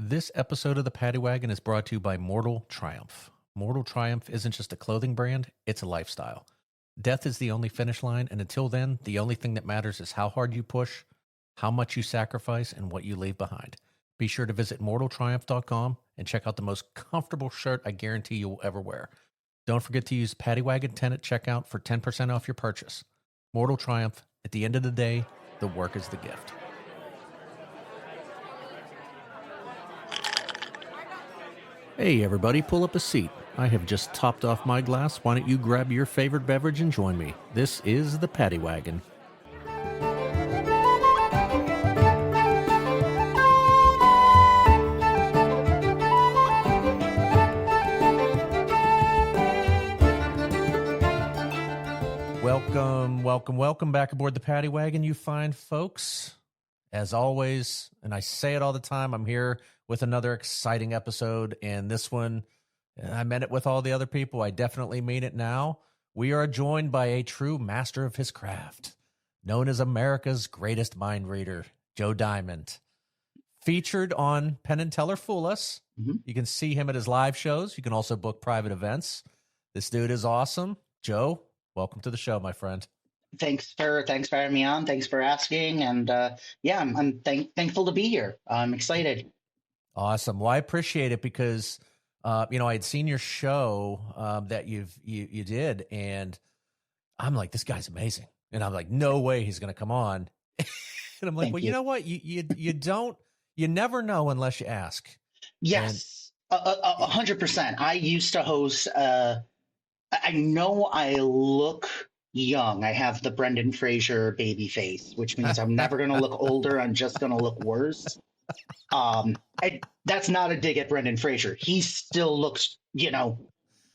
This episode of the Paddy Wagon is brought to you by Mortal Triumph. Mortal Triumph isn't just a clothing brand, it's a lifestyle. Death is the only finish line, and until then, the only thing that matters is how hard you push, how much you sacrifice, and what you leave behind. Be sure to visit mortaltriumph.com and check out the most comfortable shirt I guarantee you will ever wear. Don't forget to use Paddy Wagon 10 at checkout for 10% off your purchase. Mortal Triumph, at the end of the day, the work is the gift. Hey everybody, pull up a seat. I have just topped off my glass. Why don't you grab your favorite beverage and join me? This is the Paddy Wagon. Welcome back aboard the Paddy Wagon, you fine folks. As always, and I say it all the time, I'm here with another exciting episode, and this one, I meant it with all the other people. I definitely mean it now. We are joined by a true master of his craft, known as America's greatest mind reader, Joe Diamond. Featured on Penn and Teller Fool Us. Mm-hmm. You can see him at his live shows. You can also book private events. This dude is awesome. Joe, welcome to the show, my friend. Thanks for having me on. Thanks for asking. And I'm thankful to be here. I'm excited. Awesome. Well, I appreciate it because, I had seen your show that you did, and I'm like, this guy's amazing. And I'm like, no way he's going to come on. And I'm like, you know what? You never know unless you ask. Yes, 100%. I used to host. I know I look young. I have the Brendan Fraser baby face, which means I'm never going to look older. I'm just going to look worse. That's not a dig at Brendan Fraser. He still looks,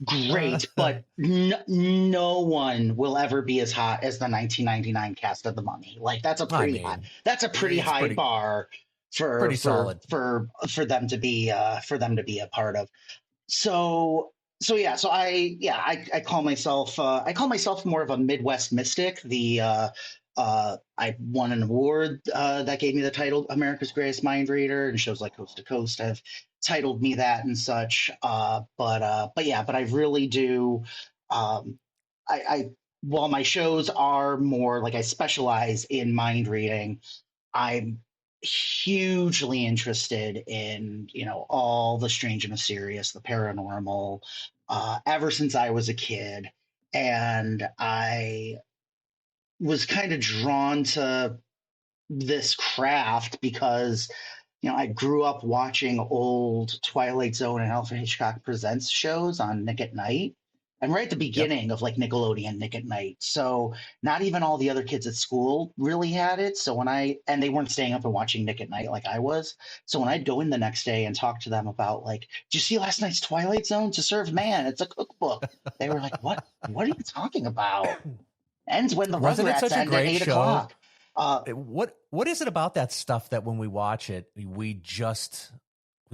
great, but no one will ever be as hot as the 1999 cast of The Mummy. Like that's a pretty high bar for them to be a part of. I call myself more of a Midwest mystic. I won an award that gave me the title America's Greatest Mind Reader, and shows like Coast to Coast have titled me that and such. But I really do. While my shows are more like I specialize in mind reading, I'm hugely interested in all the strange and mysterious, the paranormal, ever since I was a kid. And I was kind of drawn to this craft because I grew up watching old Twilight Zone and Alfred Hitchcock Presents shows on Nick at Night. I'm right at the beginning of like Nickelodeon Nick at Night. So not even all the other kids at school really had it. So and they weren't staying up and watching Nick at Night like I was. So when I'd go in the next day and talk to them about like, did you see last night's Twilight Zone? To Serve Man, it's a cookbook. They were like, what are you talking about? Ends when the Rugrats end at 8 o'clock. What is it about that stuff that when we watch it, we just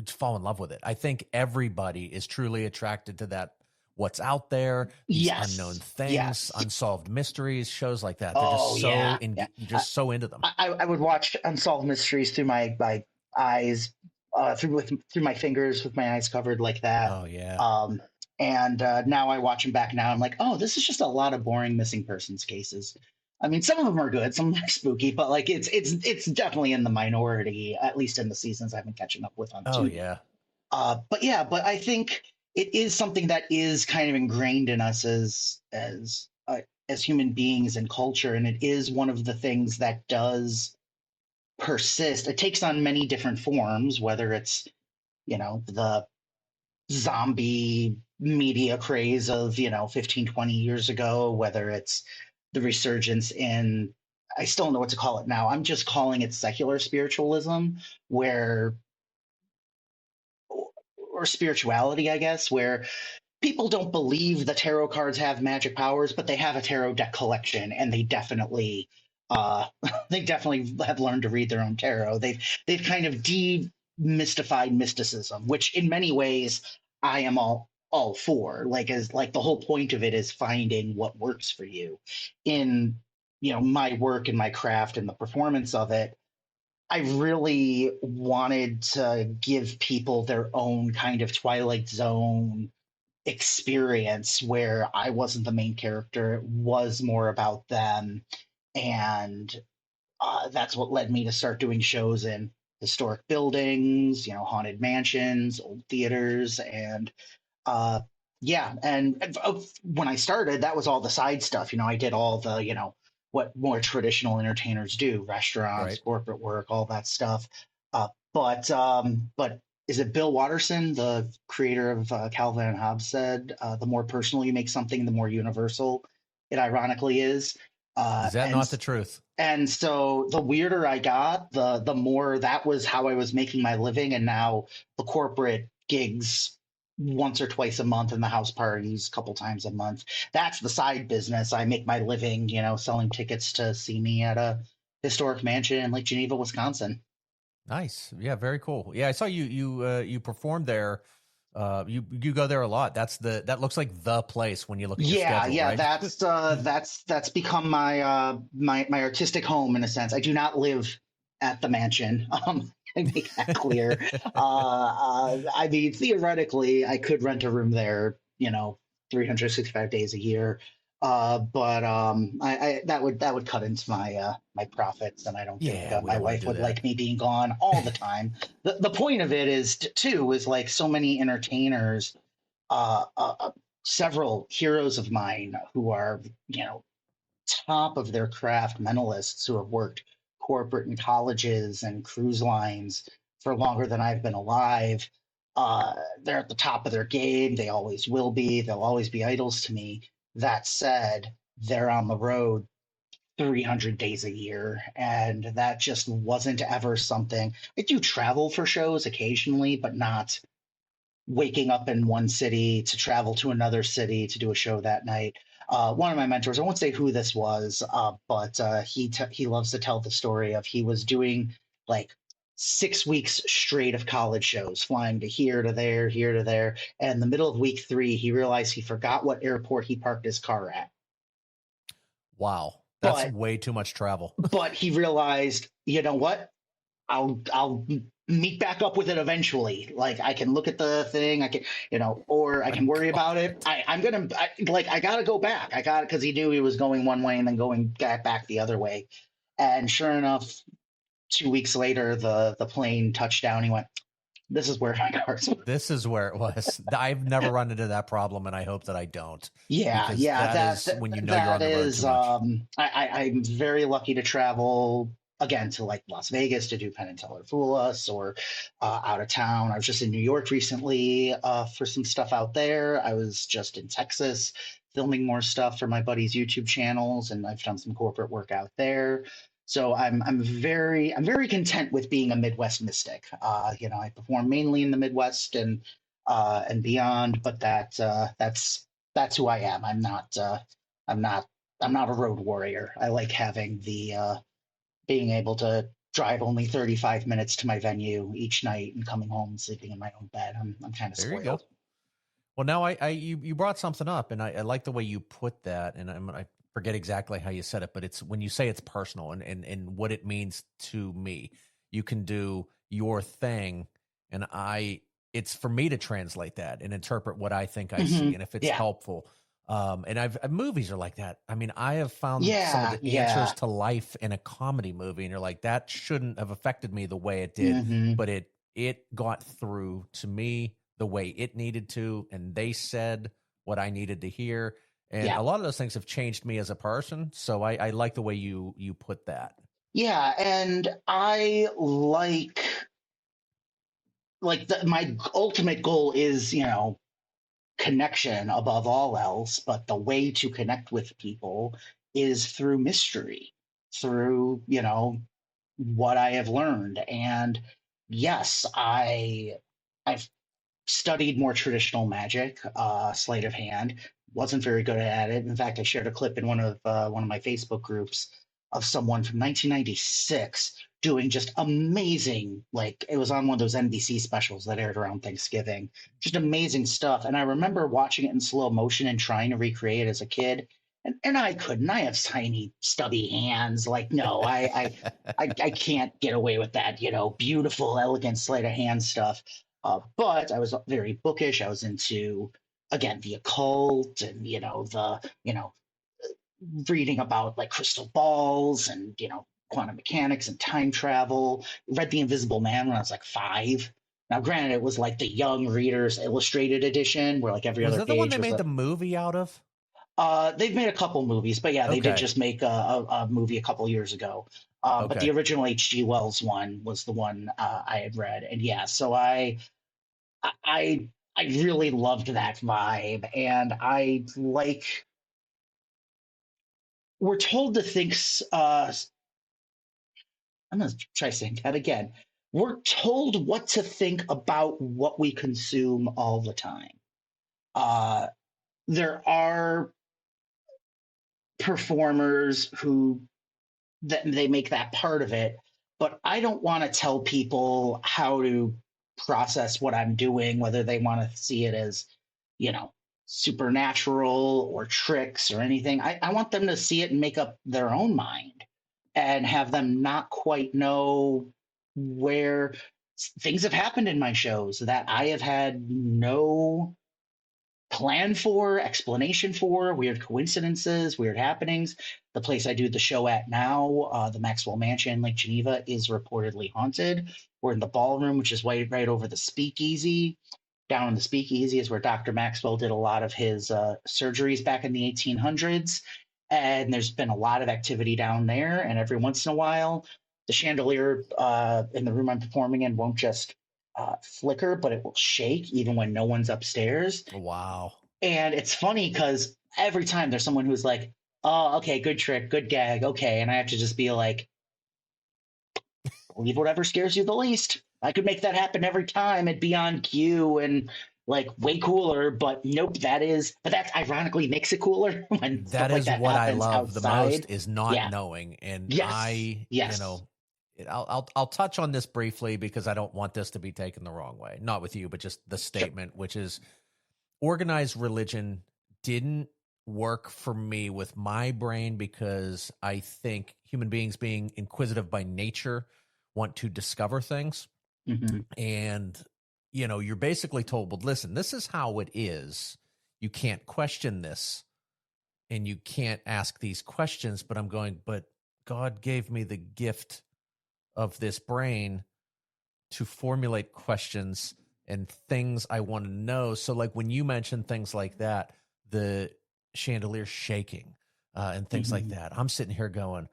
fall in love with it? I think everybody is truly attracted to that. What's out there, these unknown things, unsolved mysteries, shows like that. They're just so into them. I would watch Unsolved Mysteries through my eyes, through my fingers with my eyes covered like that. Oh yeah. And now I watch them back now. I'm like, oh, this is just a lot of boring missing persons cases. I mean, some of them are good, some are spooky, but like it's definitely in the minority, at least in the seasons I've been catching up with on TV. Oh yeah. But I think it is something that is kind of ingrained in us as human beings and culture, and it is one of the things that does persist. It takes on many different forms, whether it's the zombie media craze of 15, 20 years ago, whether it's the resurgence in, I still don't know what to call it now. I'm just calling it secular spiritualism, or spirituality, I guess, where people don't believe the tarot cards have magic powers, but they have a tarot deck collection, and they definitely have learned to read their own tarot. They've kind of demystified mysticism, which in many ways I am all for. Like the whole point of it is finding what works for you. In my work and my craft and the performance of it, I really wanted to give people their own kind of Twilight Zone experience where I wasn't the main character. It was more about them. And that's what led me to start doing shows in historic buildings, haunted mansions, old theaters, and uh, yeah. And when I started, that was all the side stuff. I did all the, what more traditional entertainers do, restaurants, Right. corporate work, all that stuff. But is it Bill Watterson, the creator of Calvin and Hobbes, said, the more personal you make something, the more universal it ironically is. Uh, Is that and not the truth? and so the weirder I got, the more that was how I was making my living. And now the corporate gigs once or twice a month and the house parties a couple times a month. That's the side business. I make my living, selling tickets to see me at a historic mansion in Lake Geneva, Wisconsin. Nice. Yeah, very cool. Yeah, I saw you performed there. You go there a lot. That looks like the place when you look at your Yeah, schedule, yeah, right? that's become my artistic home in a sense. I do not live at the mansion. I make that clear. I mean, theoretically, I could rent a room there, 365 days a year. But I that would cut into my profits, and I don't think Yeah, we my don't want to wife do would that. like me being gone all the time. The point of it is too is like so many entertainers uh, uh, uh, several heroes of mine who are, top of their craft mentalists who have worked corporate and colleges and cruise lines for longer than I've been alive. They're at the top of their game. They always will be. They'll always be idols to me. That said, they're on the road 300 days a year. And that just wasn't ever something. I do travel for shows occasionally, but not waking up in one city to travel to another city to do a show that night. One of my mentors, I won't say who this was, but he loves to tell the story of he was doing like 6 weeks straight of college shows, flying to here to there. And in the middle of week three, he realized he forgot what airport he parked his car at. Wow, that's But way too much travel. but he realized, you know what? I'll meet back up with it eventually. Like I can look at the thing, I can, or I My can worry about God. it. I gotta go back. I got it because he knew he was going one way and then going back the other way. And sure enough, 2 weeks later, the plane touched down. He went, "This is where my car's." This is where it was. I've never run into that problem, and I hope that I don't, Yeah, because yeah, that is when you know you're that on the road too is. much. I'm very lucky to travel again to like Las Vegas to do Penn and Teller Fool Us, or out of town. I was just in New York recently for some stuff out there. I was just in Texas filming more stuff for my buddy's YouTube channels, and I've done some corporate work out there. So I'm very content with being a Midwest mystic. I perform mainly in the Midwest and beyond, but that's who I am. I'm not I'm not a road warrior. I like having the being able to drive only 35 minutes to my venue each night and coming home and sleeping in my own bed. I'm kind of There you go. spoiled. Well, now you brought something up, and I like the way you put that, and I forget exactly how you said it, but it's when you say it's personal and what it means to me. You can do your thing, and it's for me to translate that and interpret what I think I see, Hmm. and if it's Yeah, helpful. And movies are like that. I mean, I have found some of yeah, the answers yeah. to life in a comedy movie, and you're like, that shouldn't have affected me the way it did, Hmm. but it got through to me the way it needed to, and they said what I needed to hear. And Yeah, a lot of those things have changed me as a person. So I like the way you put that. yeah. And I my ultimate goal is connection above all else, but the way to connect with people is through mystery, through, what I have learned. And yes, I've studied more traditional magic, sleight of hand. Wasn't very good at it. In fact, I shared a clip in one of my Facebook groups of someone from 1996 doing just amazing, like it was on one of those NBC specials that aired around Thanksgiving. Just amazing stuff. And I remember watching it in slow motion and trying to recreate it as a kid. And I couldn't. I have tiny, stubby hands. Like, no, I can't get away with that, beautiful, elegant sleight of hand stuff. But I was very bookish. I was into, again, the occult and, reading about like crystal balls and, quantum mechanics and time travel. Read The Invisible Man when I was like 5. Now, granted, it was like the young readers illustrated edition where like every Was other that the one page they was made a. the movie out of? They've made a couple movies, but yeah, they did Okay. just make a movie a couple years ago. But the Okay. original H.G. Wells one was the one I had read, and yeah, so I I really loved that vibe, and I like we're told to think. I'm gonna try saying that again. We're told what to think about what we consume all the time. Uh, there are performers who that they make that part of it, but I don't want to tell people how to process what I'm doing, whether they want to see it as, you know, supernatural or tricks or anything. I want them to see it and make up their own mind and have them not quite know where things have happened in my shows that I have had no plan for, explanation for, weird coincidences, weird happenings. The place I do the show at now, the Maxwell Mansion in Lake Geneva, is reportedly haunted. We're in the ballroom, which is right over the speakeasy. Down in the speakeasy is where Dr. Maxwell did a lot of his surgeries back in the 1800s. And there's been a lot of activity down there. And every once in a while, the chandelier in the room I'm performing in won't just flicker, but it will shake even when no one's upstairs. Wow. And it's funny because every time there's someone who's like, oh, okay, good trick, good gag, okay. And I have to just be like, believe whatever scares you the least. I could make that happen every time. It'd be on cue and like way cooler, but nope, but that ironically makes it cooler when That stuff like is that what I happens love the most outside. is not Yeah. knowing. And Yes. Yes. I'll touch on this briefly because I don't want this to be taken the wrong way. Not with you, but just the Sure. statement, which is organized religion didn't work for me with my brain because I think human beings being inquisitive by nature want to discover things. Mm-hmm. And, you're basically told, well, listen, this is how it is. You can't question this and you can't ask these questions. But I'm going, but God gave me the gift of this brain to formulate questions and things I want to know. So, like when you mention things like that, the chandelier shaking and things like Mm-hmm. that, I'm sitting here going,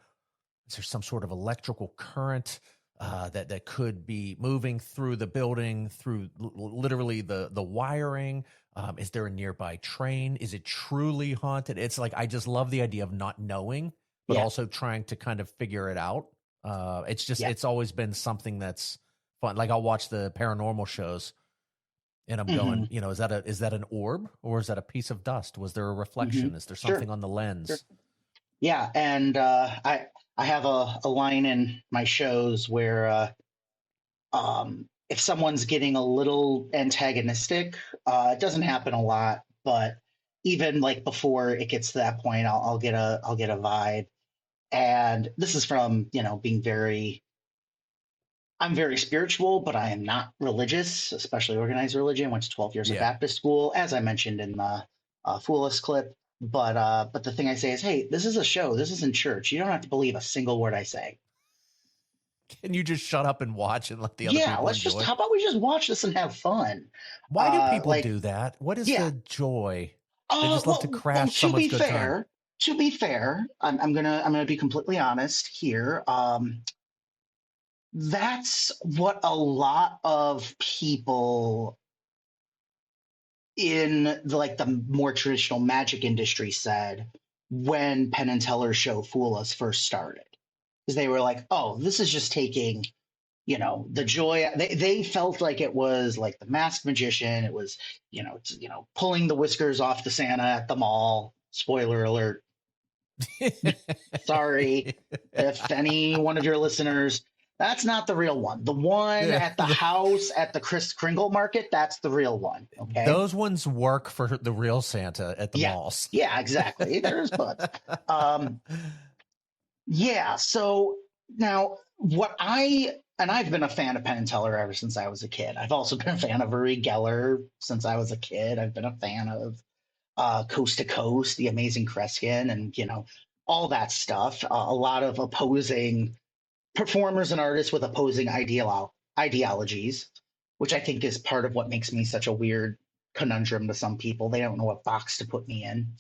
is there some sort of electrical current that could be moving through the building, through literally the wiring? Is there a nearby train? Is it truly haunted? It's like I just love the idea of not knowing, but Yeah. also trying to kind of figure it out. Yeah. It's always been something that's fun. Like I'll watch the paranormal shows and I'm Mm-hmm. going, is that an orb or is that a piece of dust? Was there a Mm-hmm. reflection? Is there Sure. something on the Sure. lens? Yeah. And I have a line in my shows where if someone's getting a little antagonistic, it doesn't happen a lot, but even like before it gets to that point, I'll get a vibe. And this is from, being I'm very spiritual, but I am not religious, especially organized religion. Went to 12 years of Yeah. Baptist school, as I mentioned in the Fool Us clip. But the thing I say is, hey, this is a show. This isn't church. You don't have to believe a single word I say. Can you just shut up and watch and let the other Yeah, people enjoy? how about we just watch this and have fun? Why do people Like, do that? What is yeah. the joy? They just love to Well, crash someone's good time. to be fair, I'm gonna be completely honest here. That's what a lot of people in the more traditional magic industry said when Penn and Teller's show Fool Us first started. Because they were like, oh, this is just taking, the joy. They felt like it was like the masked magician. It was, pulling the whiskers off the Santa at the mall. Spoiler alert. Sorry if any one of your listeners That's not the real one. The one Yeah, at the house at the Kris Kringle market, that's the real one. Okay. those ones work for the real Santa at the Yeah. malls. Yeah, exactly. There's but yeah, so now I've been a fan of Penn and Teller ever since I was a kid. I've also been a fan of Uri Geller since I was a kid. I've been a fan of Coast to Coast, The Amazing Kreskin, and all that stuff. A lot of opposing performers and artists with opposing ideologies, which I think is part of what makes me such a weird conundrum to some people. They don't know what box to put me in.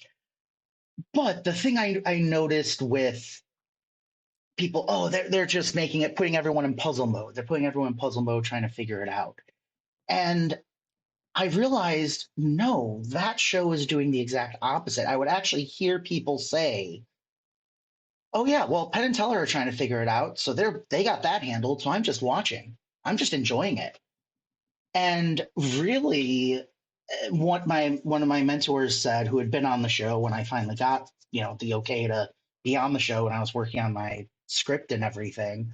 But the thing I noticed with people, oh, they're just putting everyone in puzzle mode. They're putting everyone in puzzle mode, trying to figure it out. And I realized, no, that show is doing the exact opposite. I would actually hear people say, oh yeah, well, Penn and Teller are trying to figure it out, so they got that handled. So I'm just watching. I'm just enjoying it. And really, what one of my mentors said, who had been on the show when I finally got the okay to be on the show, and I was working on my script and everything,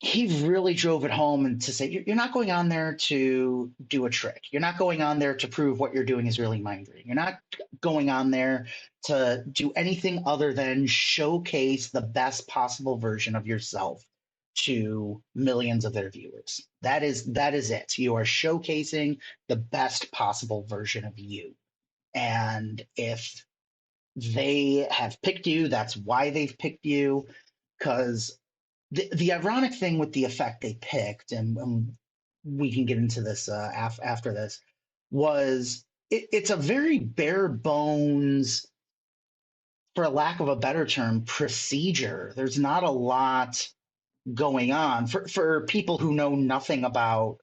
he really drove it home and to say, you're not going on there to do a trick. You're not going on there to prove what you're doing is really mind reading. You're not going on there to do anything other than showcase the best possible version of yourself to millions of their viewers. That is it. You are showcasing the best possible version of you. And if they have picked you, that's why they've picked you. Because the ironic thing with the effect they picked, and we can get into this after this, was it's a very bare bones, for lack of a better term, procedure. There's not a lot going on for people who know nothing about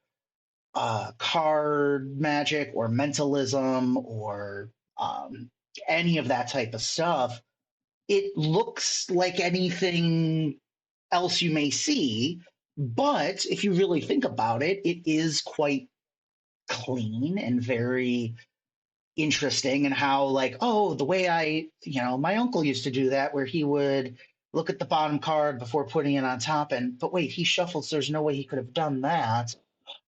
card magic or mentalism or any of that type of stuff. It looks like anything else you may see, but if you really think about it, it is quite clean and very interesting. And how, like, oh, the way my uncle used to do that, where he would look at the bottom card before putting it on top, but wait, he shuffles, so there's no way he could have done that.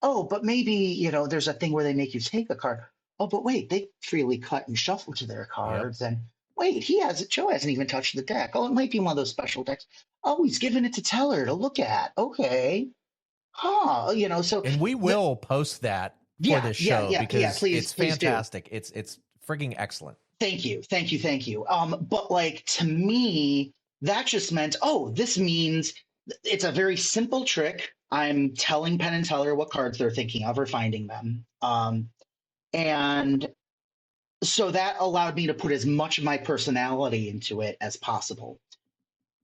Oh, but maybe there's a thing where they make you take a card. Oh, but wait, they freely cut and shuffle to their Yep. cards. And wait, Joe hasn't even touched the deck. Oh, it might be one of those special decks. Oh, he's giving it to Teller to look at. Okay. Huh. So And we will post that for yeah, this yeah, show yeah, yeah. because Please, it's please do. fantastic. It's frigging excellent. Thank you. Thank you. Thank you. But like, to me, that just meant, oh, this means it's a very simple trick. I'm telling Penn and Teller what cards they're thinking of or finding them. And so that allowed me to put as much of my personality into it as possible.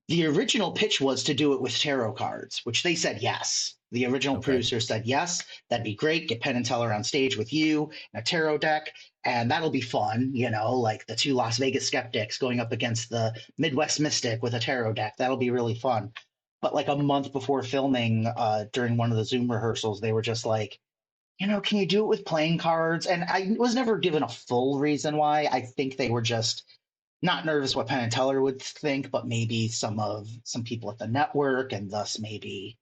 The original pitch was to do it with tarot cards, which they said yes. The original producer said yes, that'd be great. Get Penn and Teller on stage with you in a tarot deck, and that'll be fun. Like the two Las Vegas skeptics going up against the Midwest Mystic with a tarot deck. That'll be really fun. But like a month before filming, during one of the Zoom rehearsals, they were just like, can you do it with playing cards? And I was never given a full reason why. I think they were just not nervous what Penn and Teller would think, but maybe some people at the network, and thus maybe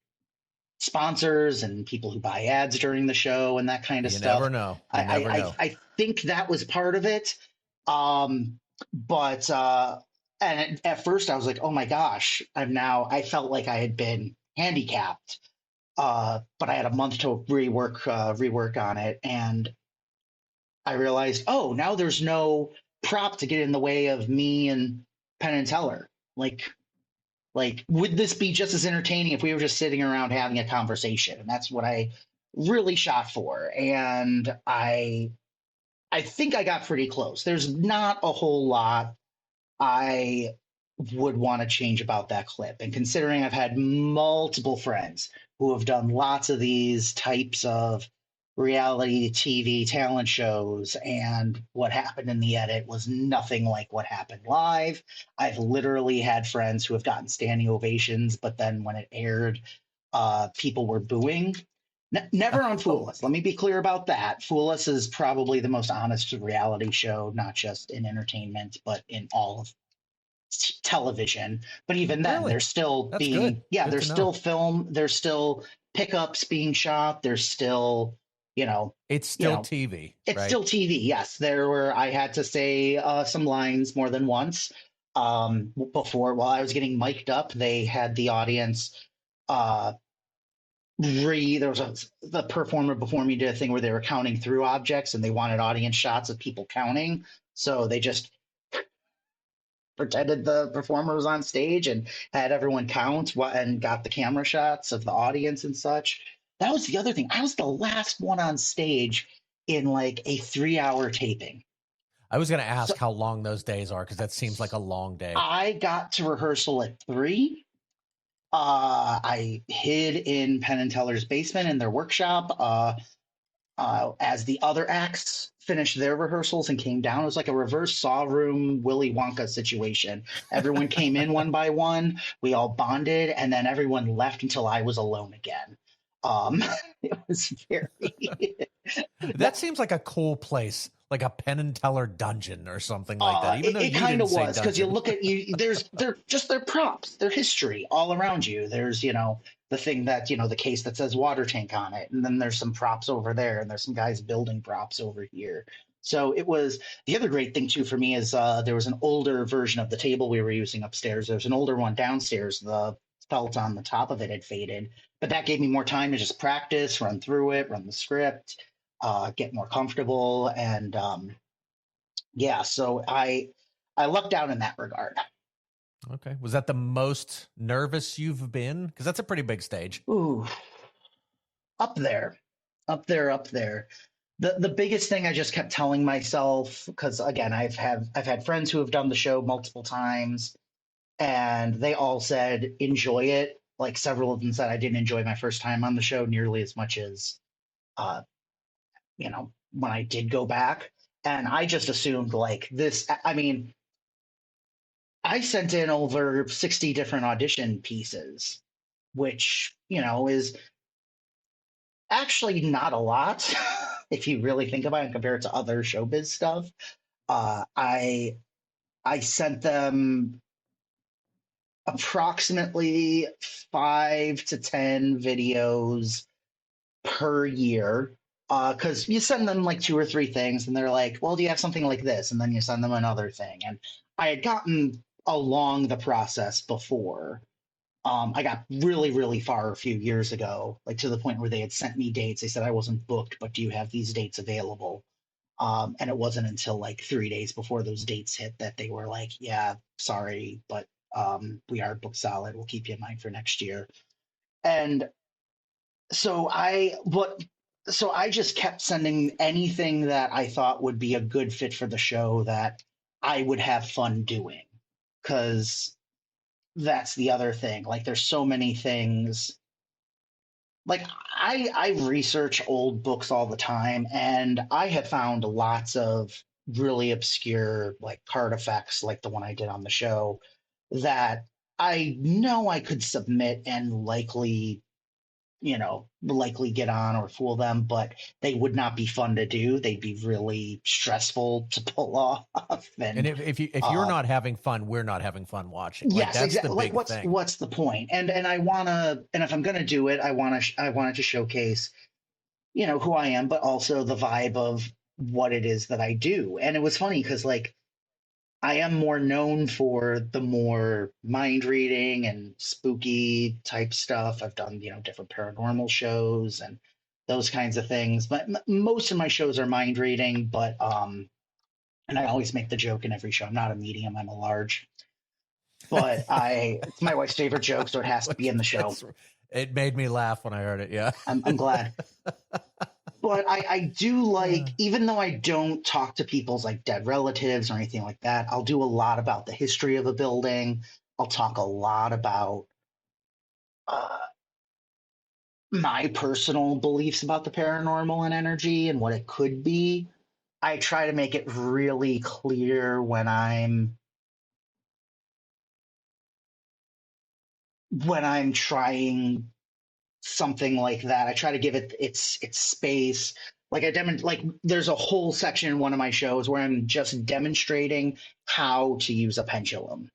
sponsors and people who buy ads during the show and that kind of You stuff. never know. You never know. I think that was part of it. But and at first I was like, oh my gosh, I felt like I had been handicapped. But I had a month to rework on it, and I realized, oh, now there's no prop to get in the way of me and Penn and Teller. Like, would this be just as entertaining if we were just sitting around having a conversation? And that's what I really shot for. And I think I got pretty close. There's not a whole lot I would want to change about that clip. And considering I've had multiple friends who have done lots of these types of reality TV talent shows, and what happened in the edit was nothing like what happened live. I've literally had friends who have gotten standing ovations, but then when it aired, people were booing. Never on Fool Us. Let me be clear about that. Fool Us is probably the most honest reality show, not just in entertainment, but in all of television. But even then, Really? there's still That's good. being, yeah, Good there's to know. still film, there's still pickups being shot, there's still, you know, It's you still know, TV, it's right? still TV. Yes, there were. I had to say some lines more than once. Before, while I was getting mic'd up, they had the audience uh, there was the performer before me did a thing where they were counting through objects and they wanted audience shots of people counting. So they just pretended the performer was on stage and had everyone count and got the camera shots of the audience and such. That was the other thing. I was the last one on stage in like a 3 hour taping. I was going to So ask how long those days are because that seems like a long day. I got to rehearsal at 3. I hid in Penn and Teller's basement in their workshop. As the other acts finished their rehearsals and came down. It was like a reverse Saw Room Willy Wonka situation. Everyone came in one by one. We all bonded, and then everyone left until I was alone again. Um, it was very That that. seems like a cool place, like a Penn and Teller dungeon or something like that, even though It you kind didn't of say was because you dungeon. look at you. They're just their props, their history all around you. There's the thing that the case that says water tank on it, and then there's some props over there, and there's some guys building props over here. So it was the other great thing too for me is there was an older version of the table we were using upstairs. There's an older one downstairs. The felt on the top of it had faded, but that gave me more time to just practice, run through it, run the script, get more comfortable, and yeah, so I lucked out in that regard. Okay. Was that the most nervous you've been? Because that's a pretty big stage. Ooh, up there, up there, up there. The biggest thing I just kept telling myself, because again, I've had friends who have done the show multiple times, and they all said enjoy it. Like several of them said I didn't enjoy my first time on the show nearly as much as uh, when I did go back. And I just assumed like this. I mean, I sent in over 60 different audition pieces, which, is actually not a lot if you really think about it and compare it to other showbiz stuff. Uh, I I sent them approximately 5 to 10 videos per year. Because you send them like 2 or 3 things, and they're like, "Well, do you have something like this?" And then you send them another thing. And I had gotten along the process before. I got really, really far a few years ago, like to the point where they had sent me dates. They said I wasn't booked, but do you have these dates available? And it wasn't until like 3 days before those dates hit that they were like, "Yeah, sorry, but we are booked solid. We'll keep you in mind for next year." And so I just kept sending anything that I thought would be a good fit for the show that I would have fun doing, because that's the other thing. Like, there's so many things. Like, I research old books all the time, and I have found lots of really obscure like card effects, like the one I did on the show, that I know I could submit and likely get on or fool them, but they would not be fun to do. They'd be really stressful to pull off. And And if you're not having fun, we're not having fun watching. Like yes, that's the exactly. Like, big what's thing. what's the point? And I wanna, and if I'm gonna do it, I wanted to showcase, who I am, but also the vibe of what it is that I do. And it was funny because like I am more known for the more mind reading and spooky type stuff. I've done, different paranormal shows and those kinds of things. But most of my shows are mind reading, but and I always make the joke in every show. I'm not a medium, I'm a large. But it's my wife's favorite joke, so it has to be in the show. It made me laugh when I heard it. Yeah. I'm glad. But I do Yeah. like, even though I don't talk to people's like dead relatives or anything like that, I'll do a lot about the history of a building. I'll talk a lot about uh, my personal beliefs about the paranormal and energy and what it could be. I try to make it really clear when I'm trying something like that. I try to give it its space. Like there's a whole section in one of my shows where I'm just demonstrating how to use a pendulum.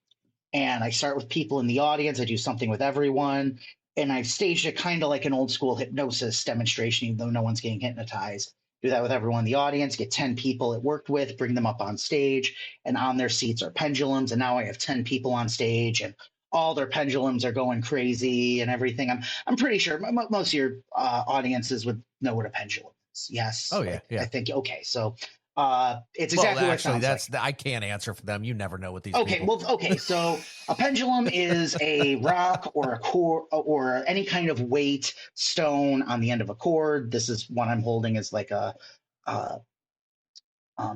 and I start with people in the audience. I do something with everyone, and I've staged it kind of like an old school hypnosis demonstration, even though no one's getting hypnotized. Do that with everyone in the audience, get 10 people it worked with, bring them up on stage, and on their seats are pendulums. And now I have 10 people on stage, and all their pendulums are going crazy and everything. I'm pretty sure most of your audiences would know what a pendulum is. Yes, Oh yeah, I yeah. think okay. So it's Well, exactly what it actually, sounds like. I can't answer for them. You never know with these Okay, people. well, okay. So a pendulum is a rock or a cord or any kind of weight stone on the end of a cord. This is one I'm holding is like a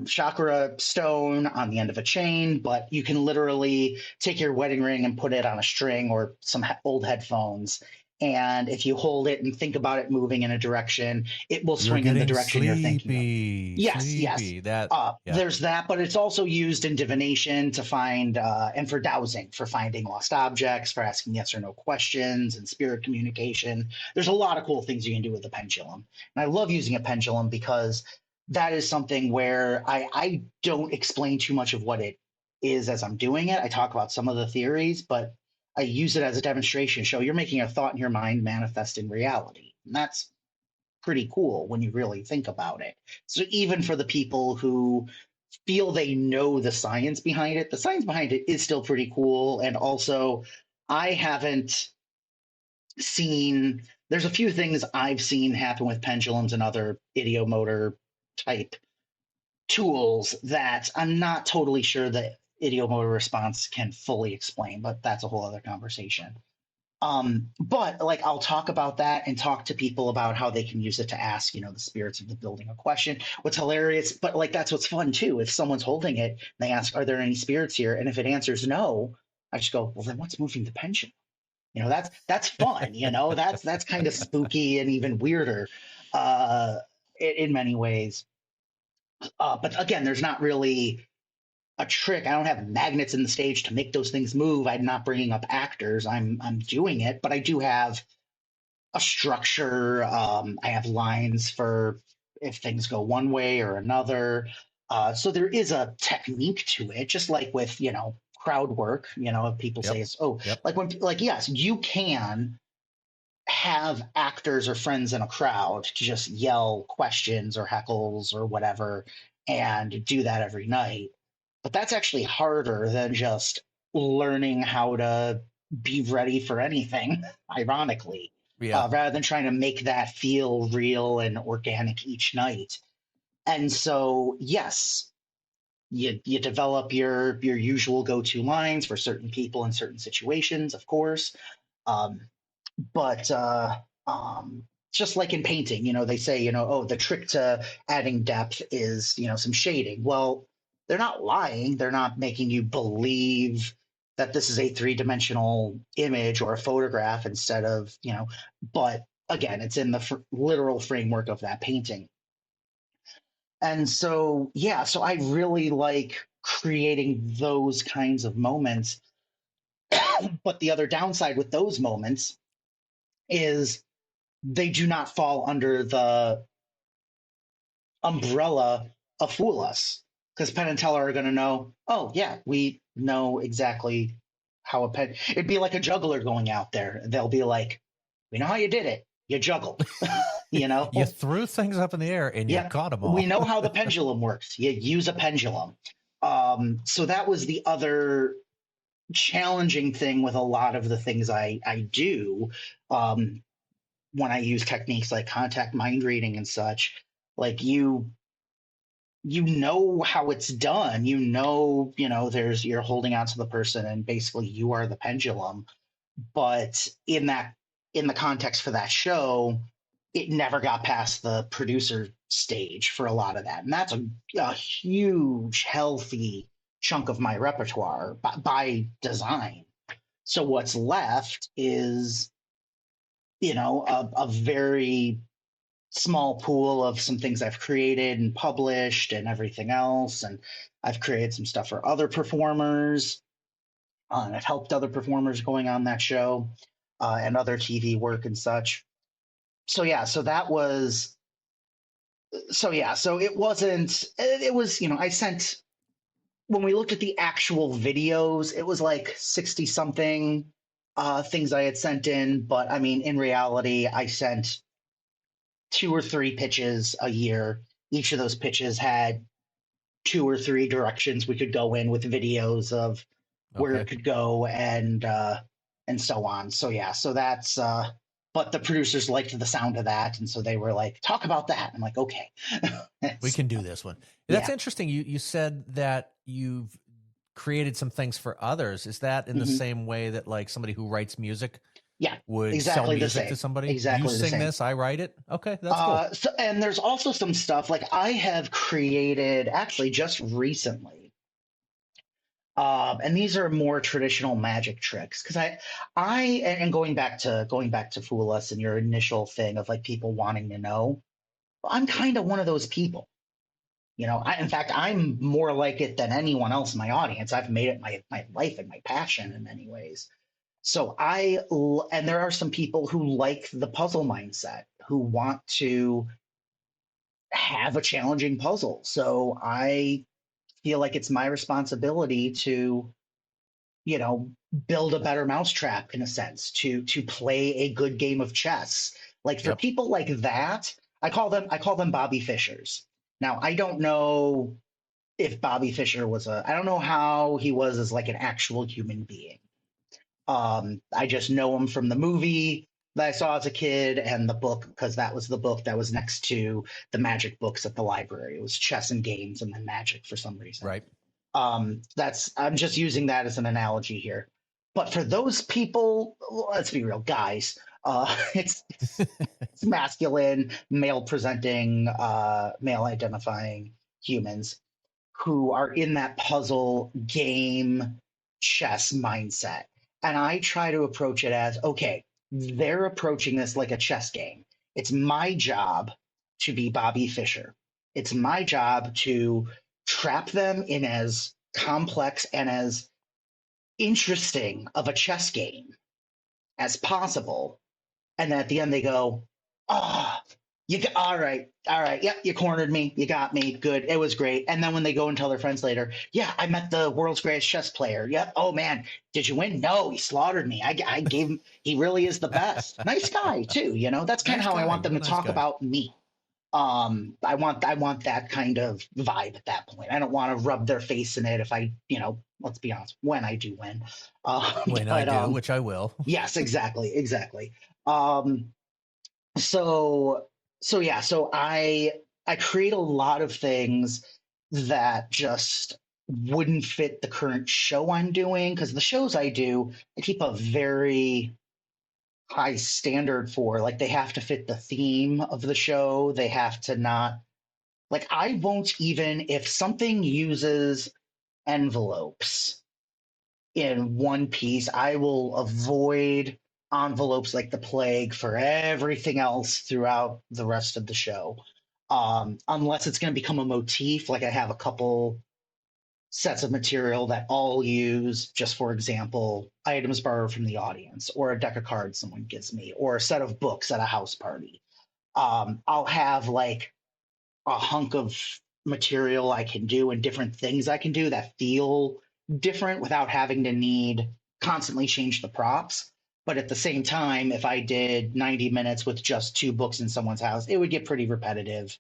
chakra stone on the end of a chain, but you can literally take your wedding ring and put it on a string or some old headphones. And if you hold it and think about it moving in a direction, it will You're swing in the getting direction you're thinking of. sleepy, Yes, yes. sleepy. That, yeah. There's that, but it's also used in divination to find and for dowsing, for finding lost objects, for asking yes or no questions, and spirit communication. There's a lot of cool things you can do with the pendulum. And I love using a pendulum because that is something where I don't explain too much of what it is as I'm doing it. I talk about some of the theories, but I use it as a demonstration show. You're making a thought in your mind manifest in reality. And that's pretty cool when you really think about it. So even for the people who feel they know the science behind it, the science behind it is still pretty cool. And also, I haven't seen, there's a few things I've seen happen with pendulums and other idiomotor type tools that I'm not totally sure the idiomotor response can fully explain, but that's a whole other conversation. But like I'll talk about that and talk to people about how they can use it to ask, the spirits of the building a question. What's hilarious, but like that's what's fun too. If someone's holding it, they ask, "Are there any spirits here?" And if it answers no, I just go, "Well, then what's moving the pendulum?" That's fun. That's kind of spooky and even weirder in many ways. But again, there's not really a trick. I don't have magnets in the stage to make those things move. I'm not bringing up actors. I'm doing it, but I do have a structure. I have lines for if things go one way or another. So there is a technique to it, just like with crowd work. People say Yep. it's Yep. like yes, you can have actors or friends in a crowd to just yell questions or heckles or whatever and do that every night. But that's actually harder than just learning how to be ready for anything, ironically, Yeah. rather than trying to make that feel real and organic each night. And so, yes, you develop your usual go-to lines for certain people in certain situations, of course. Um, but just like in painting, they say, oh, the trick to adding depth is, some shading. Well, they're not lying. They're not making you believe that this is a three-dimensional image or a photograph instead of, but again, it's in the literal framework of that painting. And so, yeah, so I really like creating those kinds of moments. But the other downside with those moments is they do not fall under the umbrella of Fool Us because Penn and Teller are going to know, oh, yeah, we know exactly how a pen. It'd be like a juggler going out there. They'll be like, we know how you did it. You juggled, You threw things up in the air and you Yeah, caught them we all. know how the pendulum works. You use a pendulum. So that was the other challenging thing with a lot of the things I do. When I use techniques like contact mind reading and such, like you know how it's done. There's you're holding on to the person and basically you are the pendulum. But in the context for that show, it never got past the producer stage for a lot of that. And that's a huge, healthy chunk of my repertoire by design. So what's left is, a very small pool of some things I've created and published and everything else. And I've created some stuff for other performers. And I've helped other performers going on that show and other TV work and such. So yeah, so that was so yeah, so it wasn't. It was I sent when we looked at the actual videos, it was like 60 something things I had sent in. But I mean, in reality, I sent 2 or 3 pitches a year. Each of those pitches had 2 or 3 directions we could go in with videos of where Okay. it could go and so on. So yeah, so that's but the producers liked the sound of that, and so they were like, talk about that. I'm like, okay. We So, can do this one. That's yeah. interesting. You said that you've created some things for others. Is that in the Hmm. same way that like somebody who writes music Yeah, would sell exactly the music to same. somebody? You Exactly the sing same. this, I write it. Okay, that's cool. So, and there's also some stuff like I have created actually just recently. And these are more traditional magic tricks because and going back to Fool Us and your initial thing of like people wanting to know, I'm kind of one of those people. In fact, I'm more like it than anyone else in my audience. I've made it my life and my passion in many ways. So and there are some people who like the puzzle mindset, who want to have a challenging puzzle. So I feel like it's my responsibility to, you know, build a better mousetrap in a sense, to play a good game of chess. Like for Yep. people like that, I call them Bobby Fishers. Now I don't know if Bobby Fischer I don't know how he was as like an actual human being. I just know him from the movie that I saw as a kid and the book, because that was the book that was next to the magic books at the library. It was chess and games and then magic for some reason. Right. I'm just using that as an analogy here. But for those people, let's be real, guys. It's masculine, male presenting, male identifying humans who are in that puzzle game chess mindset. And I try to approach it as, okay, they're approaching this like a chess game. It's my job to be Bobby Fischer. It's my job to trap them in as complex and as interesting of a chess game as possible. And then at the end they go, oh, all right, yep, you cornered me, you got me, good, it was great. And then when they go and tell their friends later, yeah, I met the world's greatest chess player. Yep, oh man, did you win? No, he slaughtered me. I gave him. He really is the best. Nice guy too. That's kind of Nice how I guy. want them Real to nice talk guy. about me. I want that kind of vibe at that point. I don't want to rub their face in it if let's be honest, when I do win. When I But do, which I will. yes, exactly. Um, so so I create a lot of things that just wouldn't fit the current show I'm doing, because the shows I do, I keep a very high standard for. Like, they have to fit the theme of the show. They have to not, like, I won't, even if something uses envelopes in one piece, I will avoid envelopes like the plague for everything else throughout the rest of the show. Unless it's going to become a motif, like I have a couple sets of material that all use, just for example, items borrowed from the audience, or a deck of cards someone gives me, or a set of books at a house party. I'll have like a hunk of material I can do and different things I can do that feel different without having to need constantly change the props. But at the same time, if I did 90 minutes with just 2 books in someone's house, it would get pretty repetitive.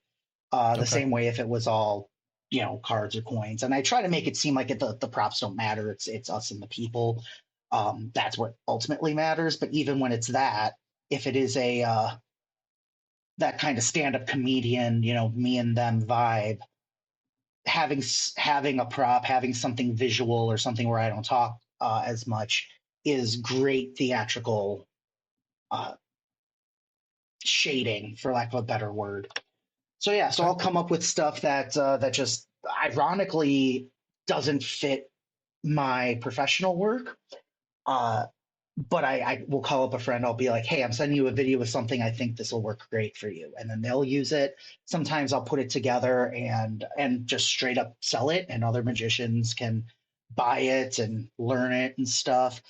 The Okay. same way if it was all, cards or coins. And I try to make it seem like the props don't matter. It's us and the people. That's what ultimately matters. But even when it's that, if it is a that kind of stand-up comedian, me and them vibe, having a prop, having something visual or something where I don't talk as much is great theatrical uh, shading, for lack of a better word. So yeah, so Okay. I'll come up with stuff that just ironically doesn't fit my professional work. Uh, but I will call up a friend. I'll be like, hey, I'm sending you a video with something. I think this will work great for you. And then they'll use it. Sometimes I'll put it together and just straight up sell it, and other magicians can buy it and learn it and stuff.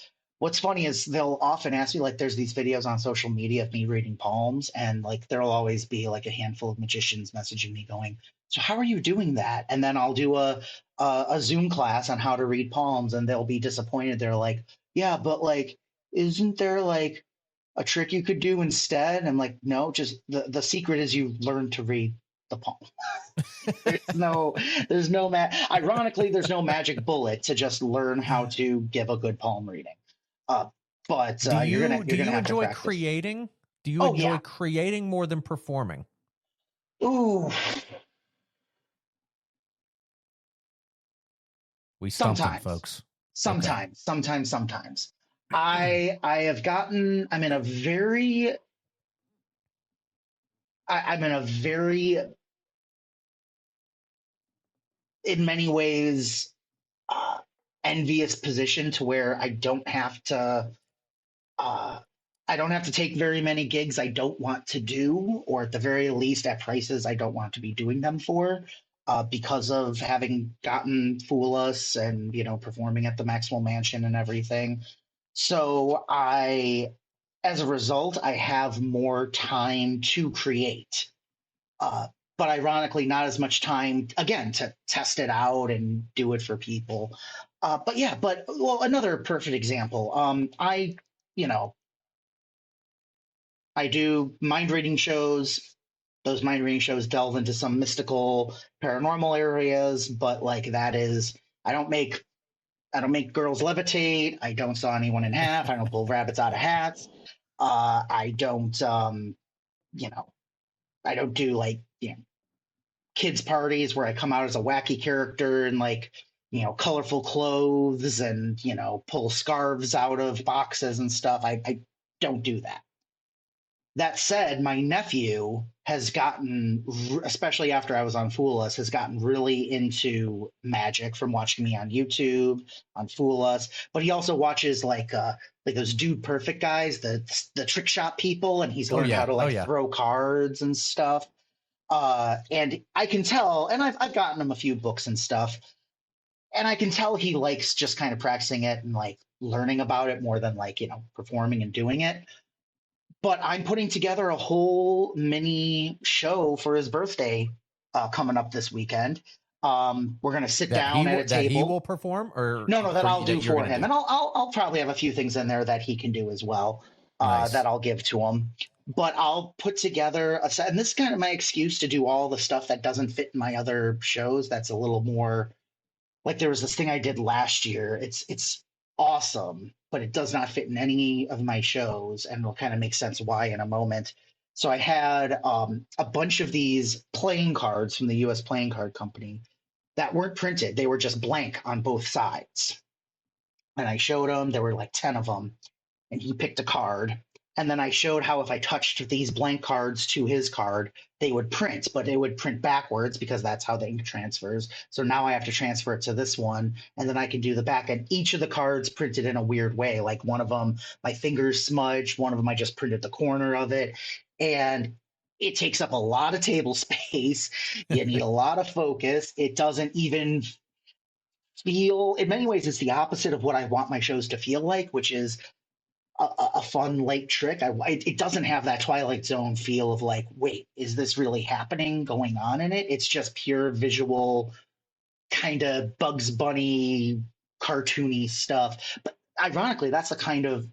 what's funny is they'll often ask me, like, there's these videos on social media of me reading palms, and like there'll always be like a handful of magicians messaging me going, so how are you doing that? And then I'll do a Zoom class on how to read palms, and they'll be disappointed. They're like, yeah, but like, isn't there like a trick you could do instead? And I'm like, no, just the secret is you learn to read the palm. there's no ironically, there's no magic bullet to just learn how to give a good palm reading. Uh, but you're Do gonna you have to enjoy practice. creating? Do you Oh enjoy yeah. creating more than performing? Ooh. We stumped him, Sometimes. folks. Okay. Sometimes. I have gotten. I'm in a very, in many ways, uh, envious position to where uh, I don't have to take very many gigs I don't want to do, or at the very least at prices I don't want to be doing them for, because of having gotten Fool Us and, you know, performing at the Maxwell Mansion and everything. So as a result, I have more time to create. Uh, but ironically, not as much time again to test it out and do it for people. But yeah, but well, another perfect example. You know, I do mind reading shows. Those mind reading shows delve into some mystical, paranormal areas, but like that is, I don't make I don't make girls levitate. I don't saw anyone in half. I don't pull rabbits out of hats. I don't, you know, I don't do like, you know, kids parties where I come out as a wacky character and like, you know, colorful clothes and, you know, pull scarves out of boxes and stuff. I don't do that. That said, my nephew has gotten, especially after I was on Fool Us, has gotten really into magic from watching me on YouTube, on Fool Us. But he also watches like those Dude Perfect guys, the trick shot people, and he's Oh learned how yeah. to Oh like yeah. throw cards and stuff. And I can tell, and I've gotten him a few books and stuff, and I can tell he likes just kind of practicing it and like learning about it more than like, you know, performing and doing it. But I'm putting together a whole mini show for his birthday coming up this weekend. We're going to sit down at a That he table. will perform, or No, that for I'll do that you're for going to him, do. and I'll probably have a few things in there that he can do as well. Nice. That I'll give to him. But I'll put together a set, and this is kind of my excuse to do all the stuff that doesn't fit in my other shows. That's a little more like there was this thing I did last year. It's awesome, but it does not fit in any of my shows, and it'll kind of make sense why in a moment. So I had a bunch of these playing cards from the U.S. Playing Card Company that weren't printed; they were just blank on both sides. And I showed him. There were like 10 of them, and he picked a card. And then I showed how if I touched these blank cards to his card, they would print, but they would print backwards because that's how the ink transfers. So now I have to transfer it to this one, and then I can do the back. And each of the cards printed in a weird way. Like one of them, my fingers smudged. One of them, I just printed the corner of it. And it takes up a lot of table space. You need a lot of focus. It doesn't even feel, in many ways, it's the opposite of what I want my shows to feel like, which is a fun light trick. It doesn't have that Twilight Zone feel of like, wait, is this really happening going on in it? It's just pure visual, kind of Bugs Bunny, cartoony stuff. But ironically, that's the kind of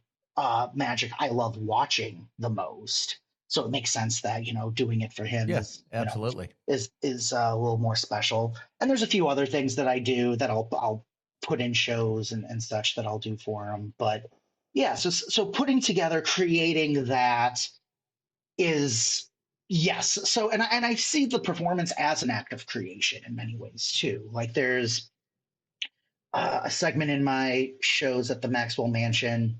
magic I love watching the most. So it makes sense that, you know, doing it for him Yeah, is, you know, absolutely. is a little more special. And there's a few other things that I do that I'll put in shows and such that I'll do for him. But yeah, so putting together, creating that is, yes. So and I see the performance as an act of creation in many ways too. Like there's a segment in my shows at the Maxwell Mansion.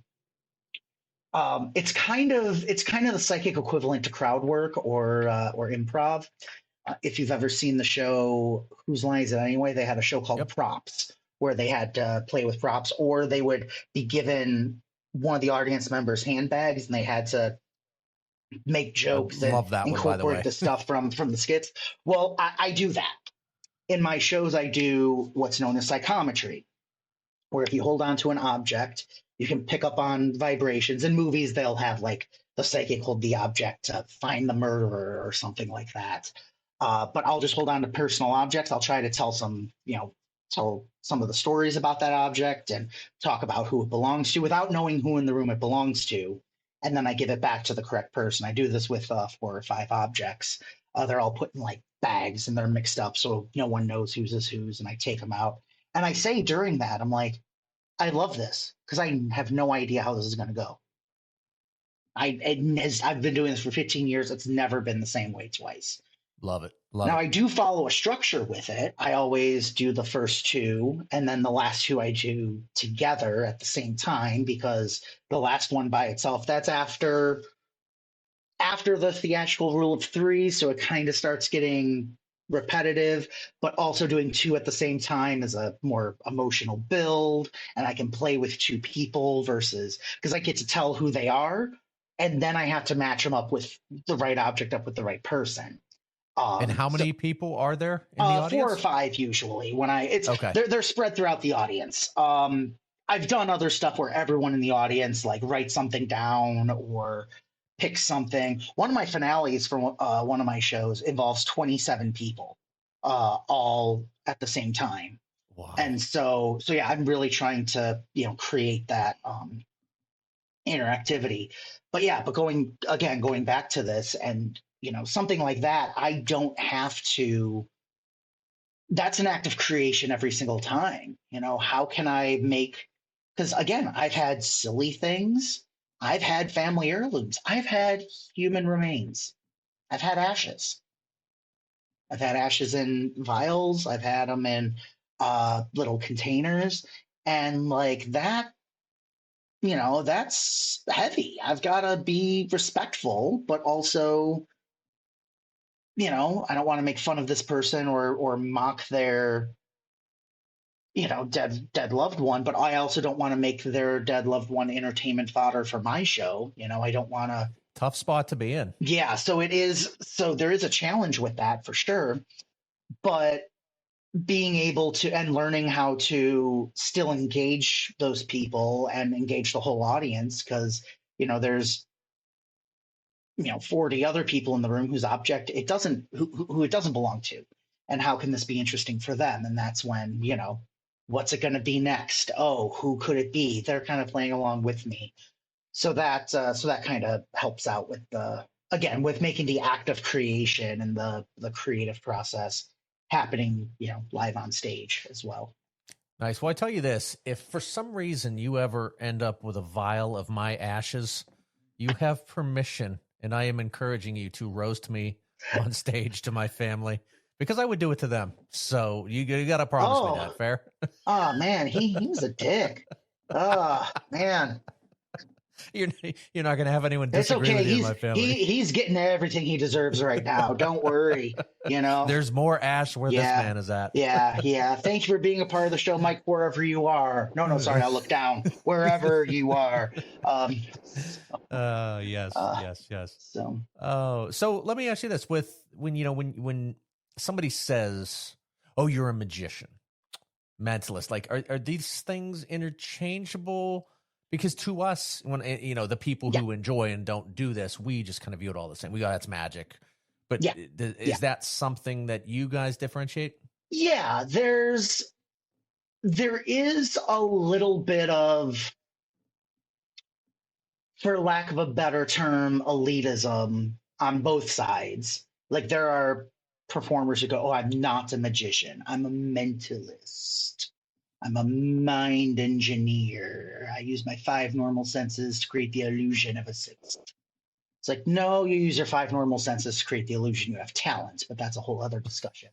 It's kind of the psychic equivalent to crowd work or improv. If you've ever seen the show Whose Line Is It Anyway, they had a show called Yep. Props where they had to play with props, or they would be given one of the audience members handbags and they had to make I jokes and love that one, by the incorporate way. the stuff from the skits. Well, I do that. In my shows, I do what's known as psychometry, where if you hold on to an object You can pick up on vibrations. In movies, they'll have like the psychic hold the object to find the murderer or something like that. But I'll just hold on to personal objects. I'll try to tell tell some of the stories about that object and talk about who it belongs to without knowing who in the room it belongs to. And then I give it back to the correct person. I do this with 4 or 5 objects. They're all put in like bags and they're mixed up, so no one knows whose is whose. And I take them out. And I say during that, I'm like, I love this because I have no idea how this is going to go. I've been doing this for 15 years. It's never been the same way twice. Love it. Love Now, it. I do follow a structure with it. I always do the first 2, and then the last 2 I do together at the same time, because the last one by itself, that's after the theatrical rule of 3. So it kind of starts getting repetitive, but also doing 2 at the same time is a more emotional build. And I can play with 2 people versus, because I get to tell who they are. And then I have to match them up with the right object up with the right person. And how many people are there in the audience? 4 or 5 usually. Okay. They're spread throughout the audience. I've done other stuff where everyone in the audience like writes something down or pick something. One of my finales for one of my shows involves 27 people, all at the same time. Wow. And so yeah, I'm really trying to create that interactivity. But going back to this, and something like that, I don't have to. That's an act of creation every single time. How can I make? Because again, I've had silly things. I've had family heirlooms. I've had human remains. I've had ashes. I've had ashes in vials. I've had them in little containers. And like that, that's heavy. I've got to be respectful, but also, I don't want to make fun of this person or mock their dead loved one, but I also don't want to make their dead loved one entertainment fodder for my show. I don't want to. Tough spot to be in. Yeah, so there is a challenge with that for sure, but being able to and learning how to still engage those people and engage the whole audience, because there's 40 other people in the room whose object it doesn't who it doesn't belong to, and how can this be interesting for them? And that's when what's it going to be next? Oh, who could it be? They're kind of playing along with me. So that kind of helps out with with making the act of creation and the creative process happening, live on stage as well. Nice. Well, I tell you this, if for some reason you ever end up with a vial of my ashes, you have permission, and I am encouraging you to roast me on stage to my family, because I would do it to them. So you got to promise me that. Fair? Oh, man, he was a dick. Oh, man. You're not going to have anyone disagree with you in my family. He's getting everything he deserves right now. Don't worry. There's more ash where this man is at. Yeah. Thank you for being a part of the show, Mike, wherever you are. No, sorry, I'll look down. Wherever you are. Yes. So let me ask you this: when somebody says, "Oh, you're a magician, mentalist," like are these things interchangeable? Because to us, when the people who enjoy and don't do this, we just kind of view it all the same. We go, that's magic. But is that something that you guys differentiate? Yeah, there is a little bit of, for lack of a better term, elitism on both sides. Like there are performers who go, "Oh, I'm not a magician. I'm a mentalist. I'm a mind engineer. I use my 5 normal senses to create the illusion of a 6th." It's like, no, you use your 5 normal senses to create the illusion you have talent, but that's a whole other discussion.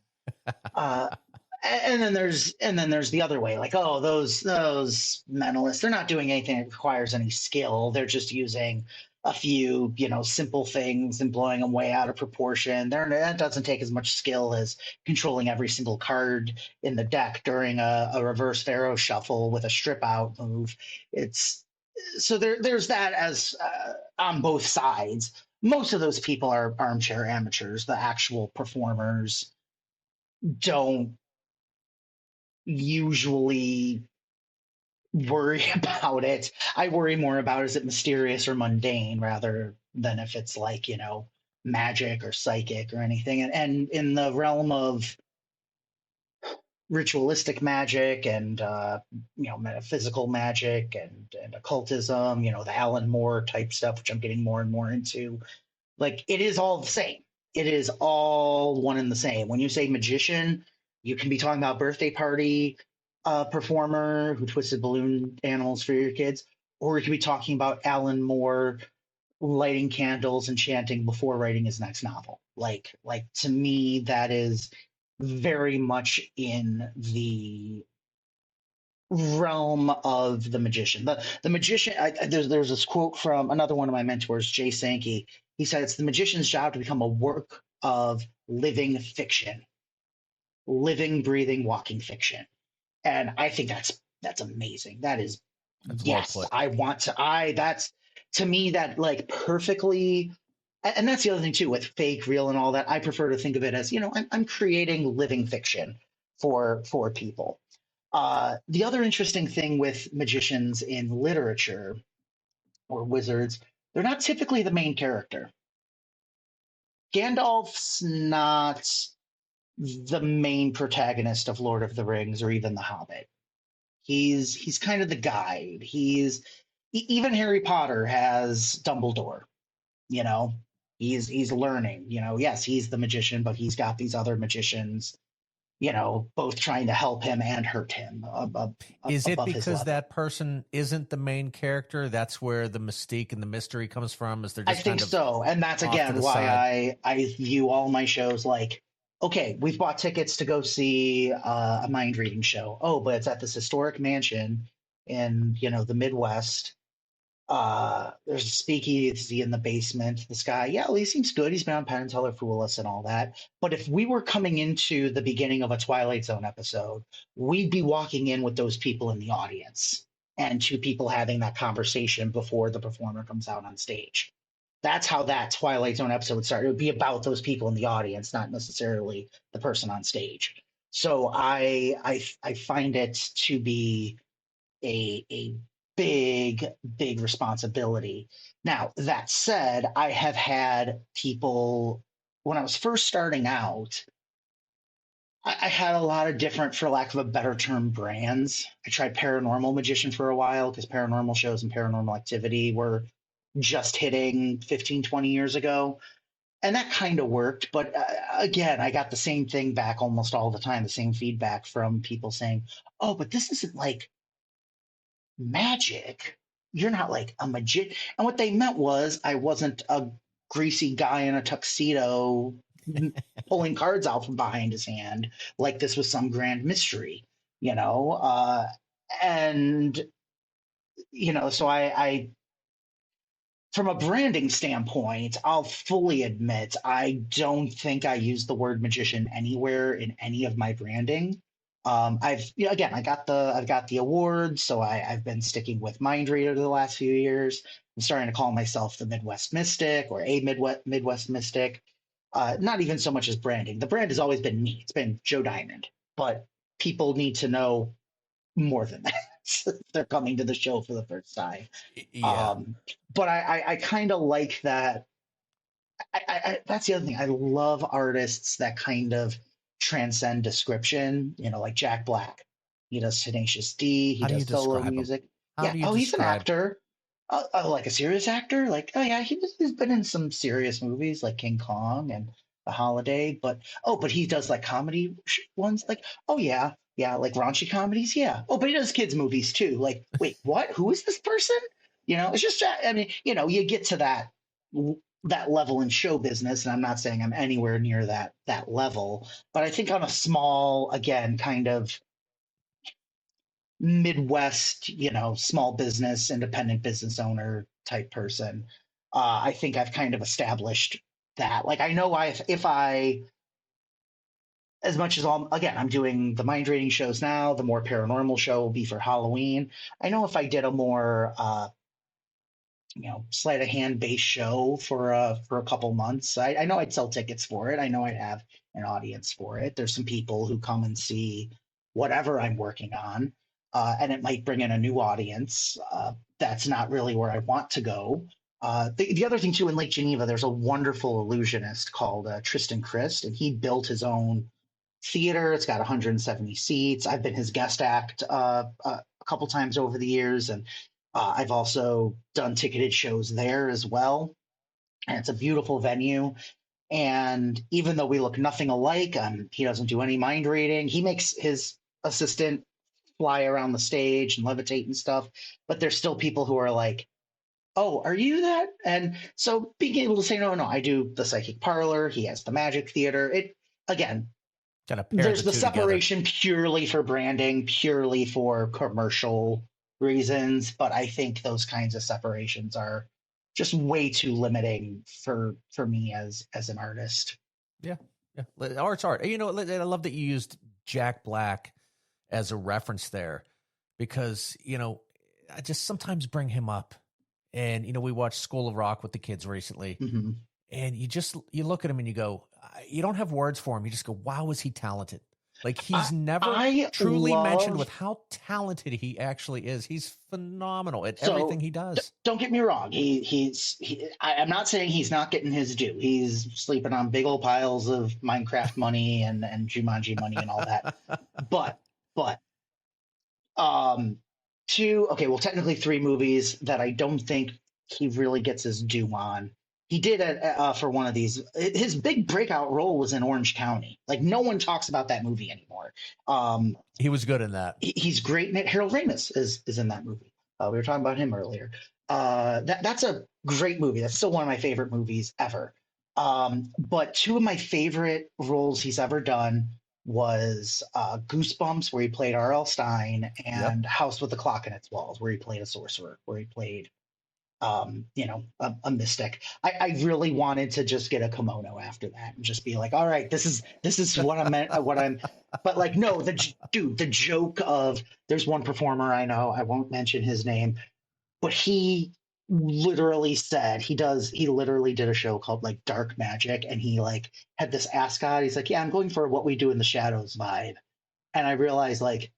And then there's the other way, like, oh, those mentalists, they're not doing anything that requires any skill. They're just using a few, simple things and blowing them way out of proportion. That doesn't take as much skill as controlling every single card in the deck during a reverse pharaoh shuffle with a strip out move. There's that as on both sides. Most of those people are armchair amateurs. The actual performers don't usually worry about it. I worry more about is it mysterious or mundane rather than if it's like, magic or psychic or anything. And in the realm of ritualistic magic and metaphysical magic and occultism, the Alan Moore type stuff, which I'm getting more and more into, like it is all the same. It is all one and the same. When you say magician, you can be talking about birthday party performer who twisted balloon animals for your kids, or you could be talking about Alan Moore lighting candles and chanting before writing his next novel. Like to me, that is very much in the realm of the magician. The magician. There's this quote from another one of my mentors, Jay Sankey. He said, "It's the magician's job to become a work of living fiction, living, breathing, walking fiction." And I think that's amazing. That is That's well yes. put. I want to. I that's to me that like perfectly. And that's the other thing too with fake, real, and all that. I prefer to think of it as I'm creating living fiction for people. The other interesting thing with magicians in literature or wizards, they're not typically the main character. Gandalf's not the main protagonist of Lord of the Rings or even The Hobbit. He's kind of the guide. Even Harry Potter has Dumbledore. You know, he's learning. Yes, he's the magician, but he's got these other magicians. Both trying to help him and hurt him Is it above his because level. that person isn't the main character? That's where the mystique and the mystery comes from. Is they're I just think kind of so. And that's off to again the why side? I view all my shows like, okay, we've bought tickets to go see a mind reading show. Oh, but it's at this historic mansion in, the Midwest. There's a speakeasy in the basement. This guy, yeah, well, he seems good. He's been on Penn and Teller Fool Us and all that. But if we were coming into the beginning of a Twilight Zone episode, we'd be walking in with those people in the audience and two people having that conversation before the performer comes out on stage. That's how that Twilight Zone episode would start. It would be about those people in the audience, not necessarily the person on stage. So I find it to be a big responsibility. Now, that said, I have had people when I was first starting out, I had a lot of different, for lack of a better term, brands. I tried Paranormal Magician for a while because paranormal shows and paranormal activity were just hitting 15, 20 years ago. And that kind of worked. But again, I got the same thing back almost all the time, the same feedback from people saying, oh, but this isn't like magic. You're not like a magician. And what they meant was I wasn't a greasy guy in a tuxedo pulling cards out from behind his hand like this was some grand mystery, you know? And, so I from a branding standpoint, I'll fully admit I don't think I use the word magician anywhere in any of my branding. I've again, I've got the awards, so I've been sticking with Mind Reader the last few years. I'm starting to call myself the Midwest Mystic or a Midwest Mystic. Not even so much as branding. The brand has always been me. It's been Joe Diamond, but people need to know more than that. They're coming to the show for the first time. Yeah. Um, but I kind of like that. That's the other thing. I love artists that kind of transcend description. Like Jack Black. He does Tenacious D. He How do you does solo describe them? music. How Yeah. do you Oh, he's an describe? actor. Like a serious actor. Like, oh yeah, he's been in some serious movies like King Kong and The Holiday. But he does like comedy ones. Like, oh yeah, yeah, like raunchy comedies. Yeah. Oh, but he does kids movies too. Like, wait, what? Who is this person? It's just. I mean, you get to that level in show business, and I'm not saying I'm anywhere near that level, but I think I'm a small, again, kind of Midwest, small business, independent business owner type person. I think I've kind of established that. Like I know if I as much as I'm doing the mind reading shows now, the more paranormal show will be for Halloween. I know if I did a more sleight of hand based show for a couple months. I know I'd sell tickets for it. I know I'd have an audience for it. There's some people who come and see whatever I'm working on. and it might bring in a new audience. That's not really where I want to go. The other thing too, in Lake Geneva, there's a wonderful illusionist called Tristan Christ, and he built his own theater. It's got 170 seats. I've been his guest act a couple times over the years, and I've also done ticketed shows there as well. And it's a beautiful venue. And even though we look nothing alike, he doesn't do any mind reading. He makes his assistant fly around the stage and levitate and stuff. But there's still people who are like, "Oh, are you that?" And so being able to say, "No, no, I do the psychic parlor. He has the magic theater." It again, Kind of pair there's the the two together. separation purely for branding, purely for commercial reasons. But I think those kinds of separations are just way too limiting for me as an artist. Yeah, yeah. Art's art. You know, I love that you used Jack Black as a reference there, because you know I just sometimes bring him up, and you know we watched School of Rock with the kids recently, Mm-hmm. and you look at him and you go, you don't have words for him. You just go, wow, is he talented? Like he's never truly mentioned with how talented he actually is. He's phenomenal at everything he does. Don't get me wrong. I'm not saying he's not getting his due. He's sleeping on big old piles of Minecraft money and Jumanji money and all that. but technically 3 movies that I don't think he really gets his due on. He did for one of these. His big breakout role was in Orange County. Like no one talks about that movie anymore. He was good in that. He's great in it. Harold Ramis is in that movie. We were talking about him earlier. That's a great movie. That's still one of my favorite movies ever. But 2 of my favorite roles he's ever done was Goosebumps, where he played R.L. Stein, and House with the Clock in Its Walls, where he played a sorcerer, where he played a mystic. I really wanted to just get a kimono after that and just be like, all right, this is what I meant, but like, no, the joke of, there's one performer I know, I won't mention his name, but he literally said he literally did a show called like Dark Magic, and he like had this ascot. He's like, yeah, I'm going for what we do in the shadows vibe. And I realized, like,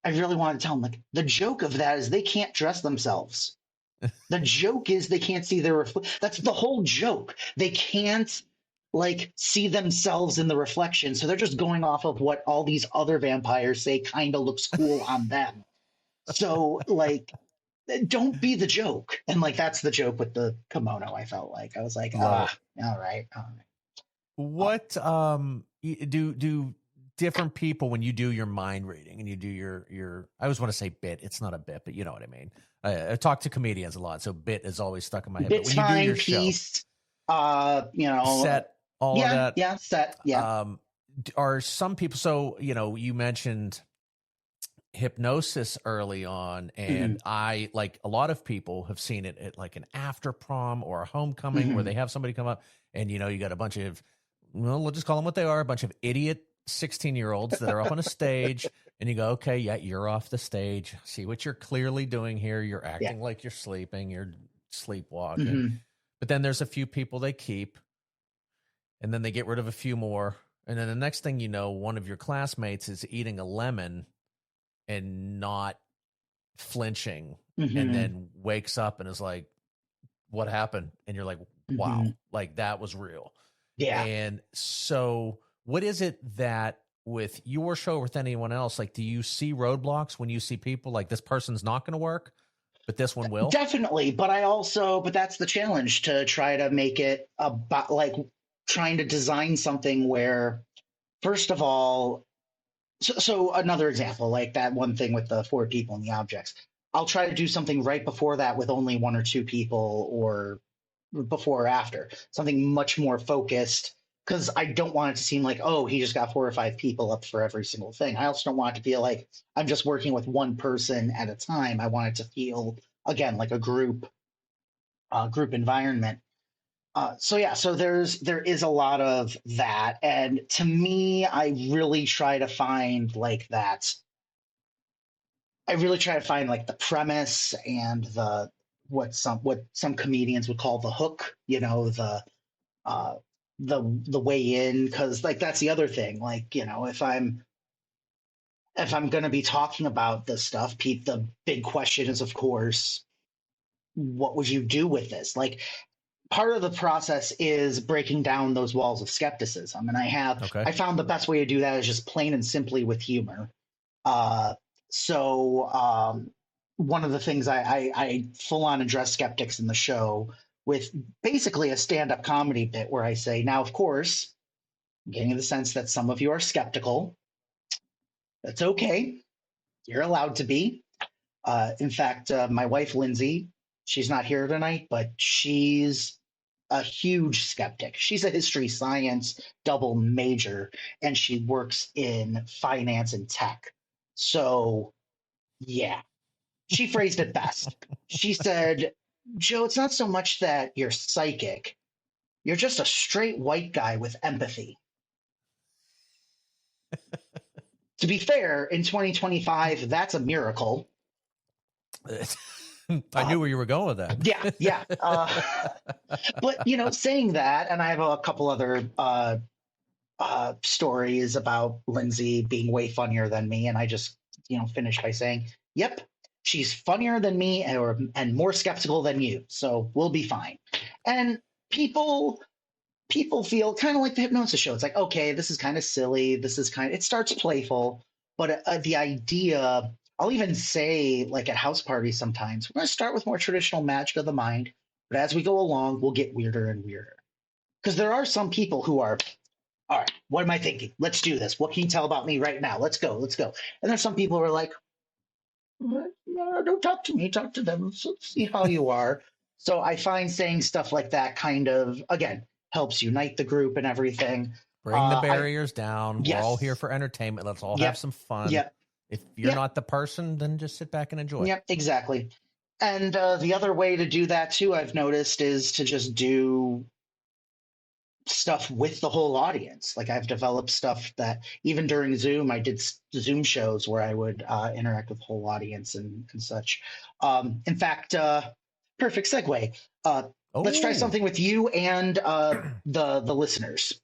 I really want to tell him, like, the joke of that is they can't dress themselves. The joke is they can't see their that's the whole joke. They can't like see themselves in the reflection, so they're just going off of what all these other vampires say kind of looks cool on them. So like, don't be the joke. And like, that's the joke with the kimono. I felt like I was like, all right. What do different people, when you do your mind reading and you do your I always want to say bit, it's not a bit, but you know what I mean. I talk to comedians a lot, so bit is always stuck in my head. Bit's but when you do your piece, show, set, all of that. Yeah, set. Yeah. Are some people, so you know, you mentioned hypnosis early on, and I, like a lot of people, have seen it at like an after prom or a homecoming where they have somebody come up, and you know, you got a bunch of, well, we'll just call them what they are, a bunch of idiot 16-year-olds that are up on a stage, and you go, okay, yeah, you're off the stage. See what you're clearly doing here. You're acting like you're sleeping. You're sleepwalking. But then there's a few people they keep, and then they get rid of a few more. And then the next thing you know, one of your classmates is eating a lemon and not flinching, and then wakes up and is like, what happened? And you're like, wow, like that was real. Yeah. And so what is it that with your show or with anyone else, like, do you see roadblocks when you see people like, this person's not going to work, but this one will? Definitely. But that's the challenge, to try to make it about like trying to design something where, first of all, so another example, like that one thing with the 4 people and the objects, I'll try to do something right before that with only 1 or 2 people, or before or after, something much more focused, because I don't want it to seem like, oh, he just got 4 or 5 people up for every single thing. I also don't want it to feel like I'm just working with one person at a time. I want it to feel, again, like a group environment. So there is a lot of that, and to me, I really try to find like that. I really try to find like the premise and what some comedians would call the hook. You know, the way in, because like that's the other thing. Like, you know, if I'm if I'm going to be talking about this stuff, Pete, the big question is, of course, what would you do with this? Like, part of the process is breaking down those walls of skepticism. And Okay. I found the best way to do that is just plain and simply with humor. Uh, so one of the things I full on address skeptics in the show with basically a stand up comedy bit where I say, now, of course, I'm getting the sense that some of you are skeptical. That's okay. You're allowed to be. In fact, my wife, Lindsay, she's not here tonight, but she's a huge skeptic. She's a history science double major, and she works in finance and tech. So, yeah, she phrased it best. She said, Joe, it's not so much that you're psychic, you're just a straight white guy with empathy. To be fair, in 2025, that's a miracle. I knew where you were going with that. Yeah. But, saying that, and I have a couple other stories about Lindsay being way funnier than me. And I just, finished by saying, yep, she's funnier than me and more skeptical than you. So we'll be fine. And people feel kind of like the hypnosis show. It's like, okay, this is kind of silly. It starts playful, but the idea, I'll even say, like at house parties sometimes, we're going to start with more traditional magic of the mind. But as we go along, we'll get weirder and weirder. Because there are some people who are, all right, what am I thinking? Let's do this. What can you tell about me right now? Let's go. And there's some people who are like, no, don't talk to me. Talk to them. Let's see how you are. So I find saying stuff like that kind of, again, helps unite the group and everything. Bring the barriers down. Yes. We're all here for entertainment. Let's all have some fun. Yep. If you're not the person, then just sit back and enjoy. Yep, exactly. And the other way to do that too, I've noticed, is to just do stuff with the whole audience. Like I've developed stuff that even during Zoom, I did Zoom shows where I would interact with the whole audience and such. In fact, perfect segue. Let's try something with you and the listeners.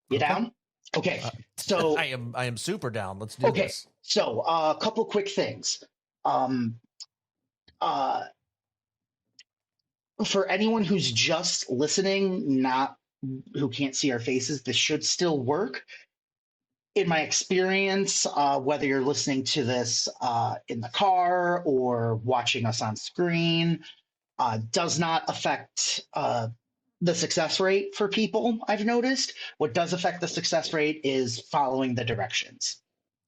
You down? Okay. So I am super down. Let's do this. So a couple quick things. For anyone who's just listening, who can't see our faces, this should still work. In my experience, whether you're listening to this in the car or watching us on screen, does not affect the success rate for people, I've noticed. What does affect the success rate is following the directions.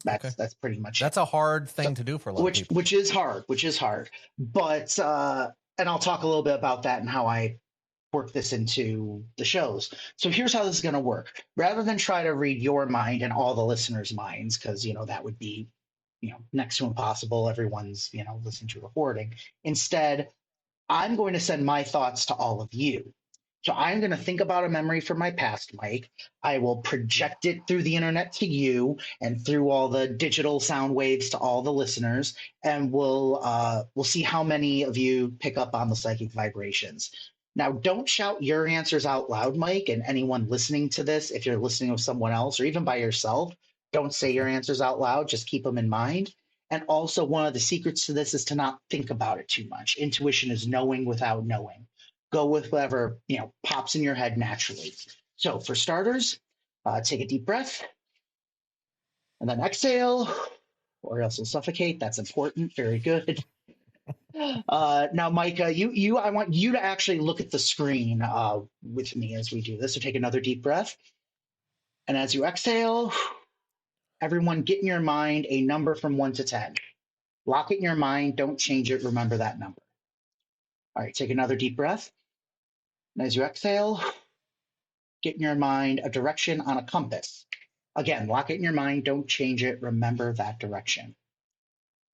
That's pretty much That's a hard thing to do for a lot of people. Which is hard. But, and I'll talk a little bit about that and how I work this into the shows. So here's how this is going to work. Rather than try to read your mind and all the listeners' minds, because, that would be, next to impossible. Everyone's, listening to a recording. Instead, I'm going to send my thoughts to all of you. So I'm going to think about a memory from my past, Mike. I will project it through the internet to you and through all the digital sound waves to all the listeners, and we'll see how many of you pick up on the psychic vibrations. Now, don't shout your answers out loud, Mike, and anyone listening to this, if you're listening with someone else or even by yourself, don't say your answers out loud. Just keep them in mind. And also, one of the secrets to this is to not think about it too much. Intuition is knowing without knowing. Go with whatever, pops in your head naturally. So for starters, take a deep breath and then exhale, or else you'll suffocate. That's important. Very good. Now, Mike, I want you to actually look at the screen with me as we do this. So take another deep breath. And as you exhale, everyone get in your mind a number from 1 to 10. Lock it in your mind. Don't change it. Remember that number. All right, take another deep breath. And as you exhale, get in your mind a direction on a compass. Again, lock it in your mind. Don't change it. Remember that direction.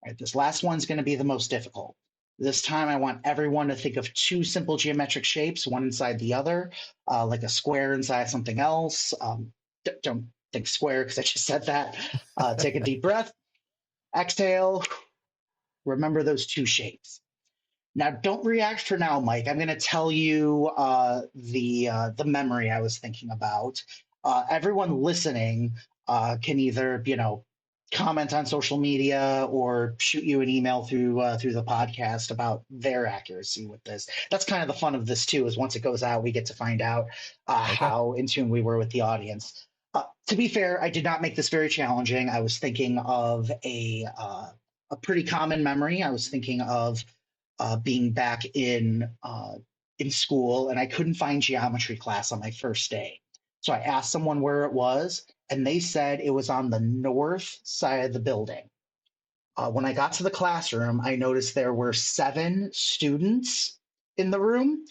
All right, this last one's going to be the most difficult. This time, I want everyone to think of 2 simple geometric shapes, one inside the other, like a square inside something else. Don't think square because I just said that. Take a deep breath. Exhale. Remember those 2 shapes. Now, don't react for now, Mike. I'm going to tell you the memory I was thinking about. Everyone listening can either, comment on social media or shoot you an email through the podcast about their accuracy with this. That's kind of the fun of this too. Is once it goes out, we get to find out Okay. how in tune we were with the audience. To be fair, I did not make this very challenging. I was thinking of a pretty common memory. I was thinking of being back in school, and I couldn't find geometry class on my first day. So I asked someone where it was, and they said it was on the north side of the building. When I got to the classroom, I noticed there were 7 students in the room.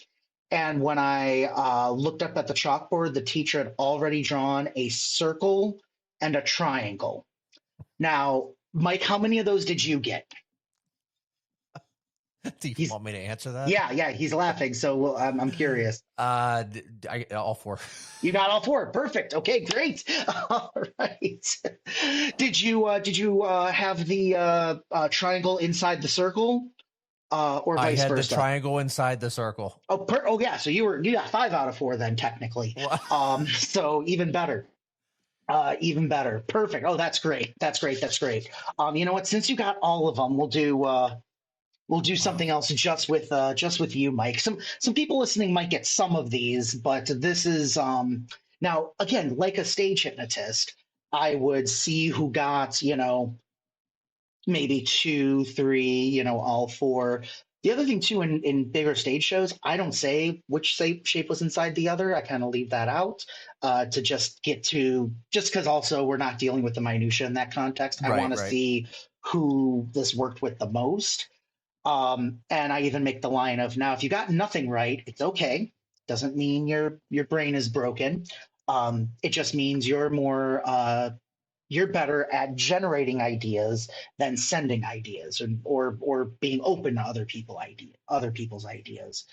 And when I looked up at the chalkboard, the teacher had already drawn a circle and a triangle. Now, Mike, how many of those did you get? Do you He's want me to answer that? yeah, he's laughing. So I'm curious. All 4. You got all 4. Perfect. Okay, great. All right. Did you have the triangle inside the circle, or I vice had versa? the triangle inside the circle. Oh yeah. So you got 5 out of 4 then technically. So even better. Even better. Perfect. Oh, that's great. That's great. That's great. You know what? Since you got all of them, we'll do something else just with you, Mike. Some people listening might get some of these, but this is now again like a stage hypnotist. I would see who got maybe 2, 3, all 4. The other thing too, in bigger stage shows, I don't say which shape was inside the other. I kind of leave that out to just get to just because also we're not dealing with the minutia in that context. I want to Right. see who this worked with the most. And I even make the line of now, if you got nothing right, it's okay. Doesn't mean your brain is broken. It just means you're better at generating ideas than sending ideas, or being open to other people's ideas.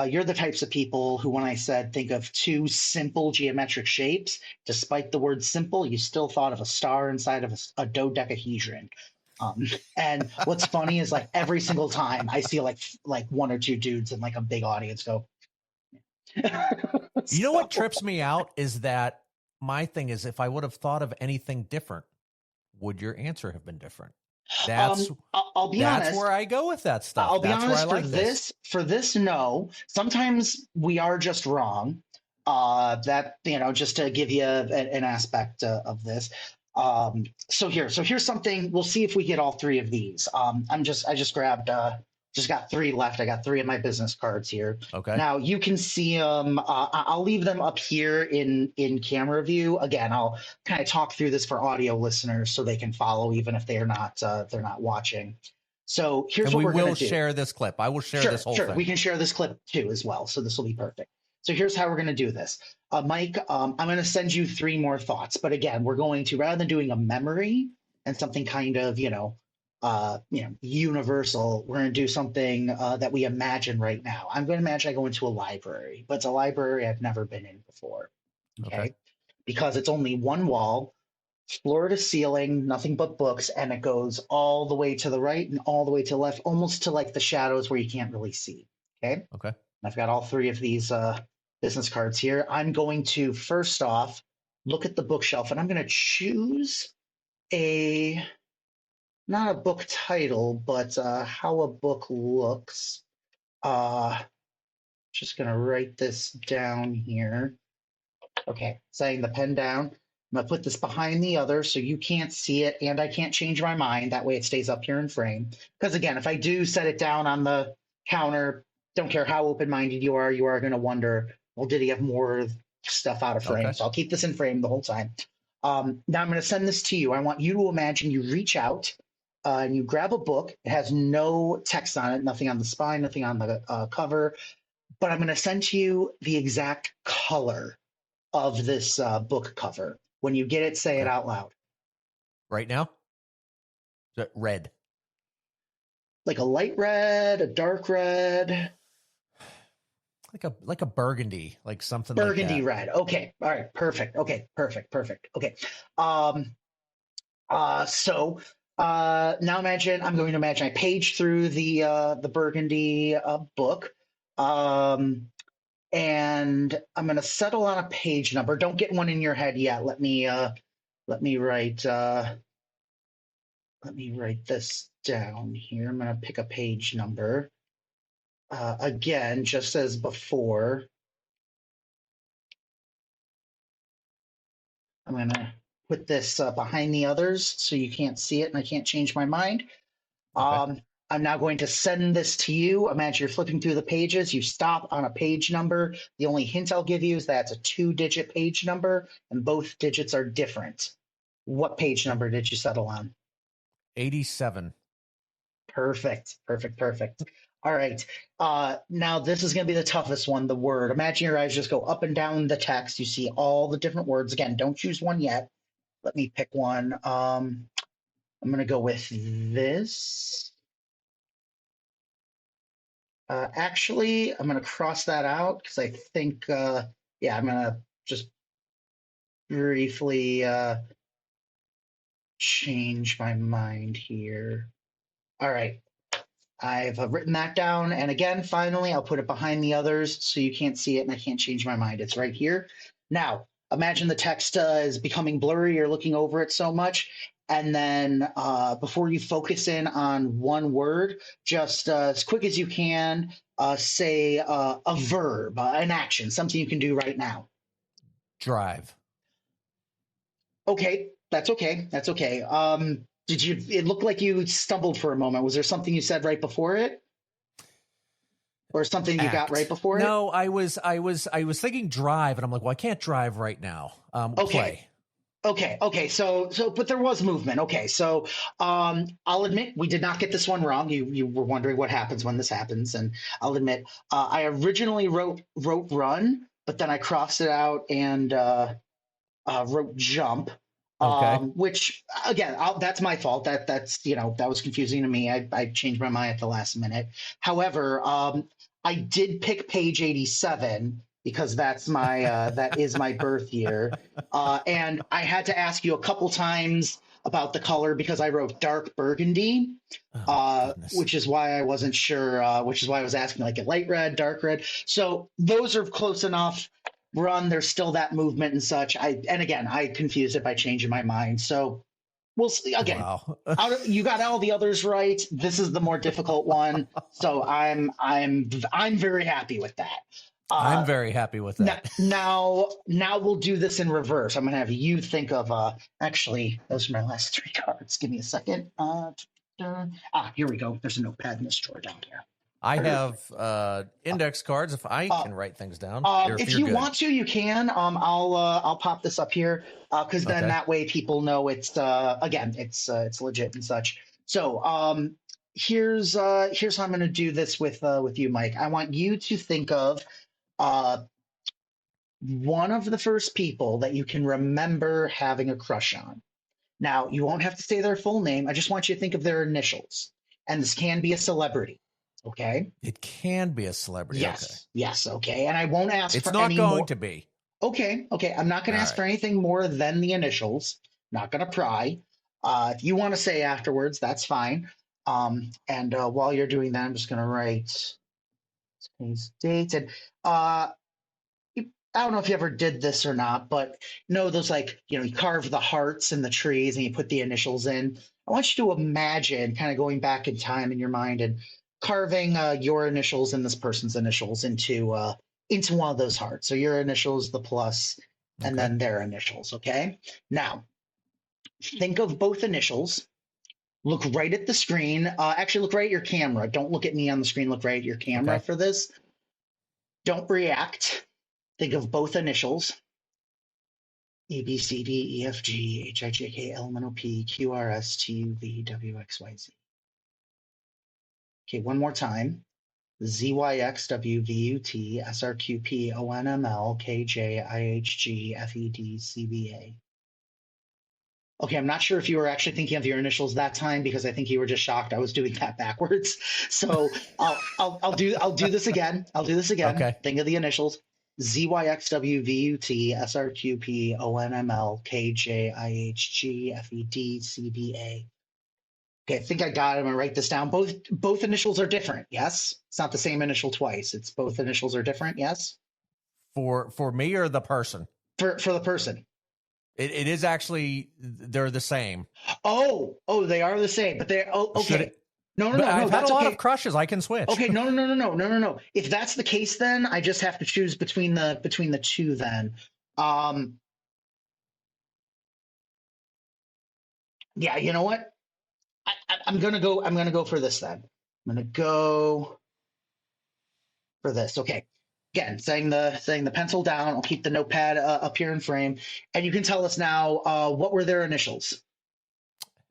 You're the types of people who, when I said think of 2 simple geometric shapes, despite the word simple, you still thought of a star inside of a dodecahedron. Um, and what's funny is like every single time I see like 1 or 2 dudes in like a big audience go. You know what So, trips me out is that my thing is if I would have thought of anything different, would your answer have been different? That's I'll be that's honest. where I go with that stuff. I'll be That's where I honest like this. for this, no. Sometimes we are just wrong. That just to give you an aspect of this. So here's something. We'll see if we get all 3 of these. I just grabbed just got 3 left. I got 3 of my business cards here. Okay. Now you can see them. I'll leave them up here in camera view. Again, I'll kind of talk through this for audio listeners so they can follow, even if they're not watching. So here's And what we we're going will to do. share this clip. I will share this whole Sure. thing. We can share this clip too as well. So this will be perfect. So here's how we're going to do this. Mike, I'm going to send you 3 more thoughts. But again, we're going to, rather than doing a memory and something kind of, universal, we're going to do something that we imagine right now. I'm going to imagine I go into a library, but it's a library I've never been in before. Okay. Because it's only 1 wall, floor to ceiling, nothing but books, and it goes all the way to the right and all the way to the left, almost to like the shadows where you can't really see. Okay. Okay. I've got all 3 of these business cards here. I'm going to first off look at the bookshelf, and I'm going to choose a not a book title, but how a book looks. Just going to write this down here. Okay, setting the pen down. I'm going to put this behind the other so you can't see it and I can't change my mind. That way it stays up here in frame. Because again, if I do set it down on the counter, don't care how open-minded you are going to wonder, well, did he have more stuff out of frame? Okay. So I'll keep this in frame the whole time. Now I'm going to send this to you. I want you to imagine you reach out and you grab a book. It has no text on it, nothing on the spine, nothing on the cover. But I'm going to send to you the exact color of this book cover. When you get it, say it out loud. Right now? Red. Like a light red, a dark red. Like a burgundy, like something Burgundy like that. red. Okay. All right. Perfect. Okay. Perfect. Okay. So now imagine I'm going to imagine I page through the burgundy book. And I'm going to settle on a page number. Don't get one in your head yet. Let me write let me write this down here. I'm going to pick a page number. Again, just as before, I'm going to put this behind the others so you can't see it and I can't change my mind. Okay. I'm now going to send this to you. Imagine you're flipping through the pages. You stop on a page number. The only hint I'll give you is that it's a 2-digit page number, and both digits are different. What page Okay. number did you settle on? 87. Perfect. All right. Now this is going to be the toughest one, the word. Imagine your eyes just go up and down the text. You see all the different words. Again, don't choose one yet. Let me pick one. I'm going to go with this. Actually, I'm going to cross that out because I think, I'm going to just briefly change my mind here. All right. I've written that down. And again, finally, I'll put it behind the others so you can't see it and I can't change my mind. It's right here. Now, imagine the text is becoming blurry. You're looking over it so much. And then before you focus in on one word, just as quick as you can, say a verb, an action, something you can do right now. Drive. Okay, that's okay. That's okay. It looked like you stumbled for a moment. Was there something you said right before it? Or something you got right Act. before it? No, I was thinking drive, and I'm like, well, I can't drive right now. Okay. Play. Okay. So, but there was movement. Okay. So, I'll admit we did not get this one wrong. You were wondering what happens when this happens, and I'll admit I originally wrote run, but then I crossed it out and wrote jump. Okay. Which again, that's my fault. That's that was confusing to me. I changed my mind at the last minute. However, I did pick page 87 because that's my that is my birth year, and I had to ask you a couple times about the color because I wrote dark burgundy, Oh, goodness. which is why I wasn't sure. Which is why I was asking like a light red, dark red. So those are close enough. Run, there's still that movement and such. I confused it by changing my mind. So we'll see again. Wow. You got all the others right. This is the more difficult one. So I'm very happy with that. I'm very happy with that. Now we'll do this in reverse. I'm gonna have you think of actually those are my last 3 cards. Give me a second. Here we go. There's a notepad in this drawer down here. I have index cards if I can write things down. If you want to, you can. I'll pop this up here because then that way people know it's again it's legit and such. So here's how I'm going to do this with you, Mike. I want you to think of one of the first people that you can remember having a crush on. Now you won't have to say their full name. I just want you to think of their initials, and this can be a celebrity. Okay. It can be a celebrity. Yes. Okay. Yes. Okay. And I won't ask it's for not any going more. to be. Okay. I'm not going to ask for anything more than the initials. Not going to pry. If you want to say afterwards, that's fine. And while you're doing that, I'm just going to write today's date. And I don't know if you ever did this or not, but those you carve the hearts in the trees and you put the initials in. I want you to imagine kind of going back in time in your mind and carving your initials and this person's initials into one of those hearts. So your initials, the plus, and then their initials. Okay. Now, think of both initials. Look right at the screen. Actually, look right at your camera. Don't look at me on the screen. Look right at your camera for this. Don't react. Think of both initials. A, B, C, D, E, F, G, H, I, J, K, L, M, N, O, P, Q, R, S, T, U, V, W, X, Y, Z. Okay, one more time. Z, Y, X, W, V, U, T, S, R, Q, P, O, N, M, L, K, J, I, H, G, F, E, D, C, B, A. Okay, I'm not sure if you were actually thinking of your initials that time because I think you were just shocked I was doing that backwards. So I'll do this again. I'll do this again. Okay. Think of the initials. Z, Y, X, W, V, U, T, S, R, Q, P, O, N, M, L, K, J, I, H, G, F, E, D, C, B, A. Okay, I think I got it. I'm gonna write this down. Both initials are different. Yes, it's not the same initial twice. It's both initials are different. Yes. For me or the person? For the person. It is actually they're the same. Oh, they are the same, but they're okay. No, But I've had that's a lot okay. of crushes. I can switch. Okay, no. If that's the case, then I just have to choose between the two. Then, um, yeah, you know what? I'm gonna go. I'm gonna go for this then. I'm gonna go for this. Okay. Again, saying the pencil down. I'll keep the notepad up here in frame, and you can tell us now. What were their initials?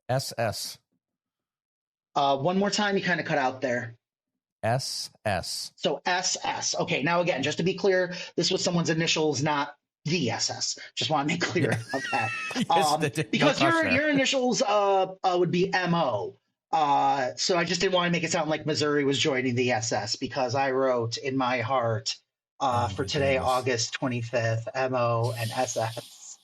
SS. One more time. You kind of cut out there. SS. So SS. Okay. Now again, just to be clear, this was someone's initials, not the SS. Just want to make clear about that. Yes, Because no your initials would be MO. So I just didn't want to make it sound like Missouri was joining the SS because I wrote in my heart for today, goodness. August 25th, MO and SS.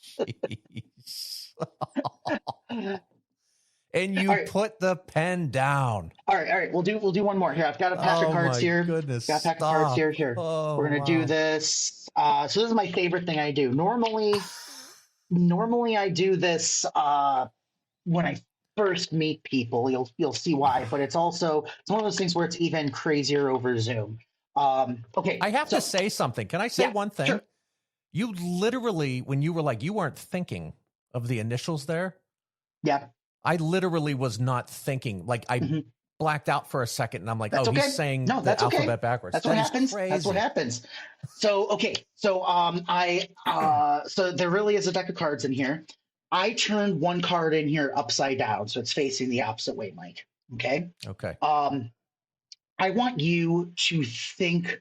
And you put the pen down. All right. We'll do one more here. I've got a pack of cards here. Goodness, got a pack of cards here. Here. Oh, we're gonna do this. So this is my favorite thing I do. Normally I do this when I first meet people. You'll see why, but it's one of those things where it's even crazier over Zoom. Okay. I have to say something. Can I say one thing? Sure. You literally, when you were like, you weren't thinking of the initials there. Yeah. I literally was not thinking. Like I blacked out for a second, and I'm like, that's okay. He's saying the alphabet backwards. That's what happens. Crazy. That's what happens. So okay. So so there really is a deck of cards in here. I turned one card in here upside down, so it's facing the opposite way, Mike. Okay. Okay. I want you to think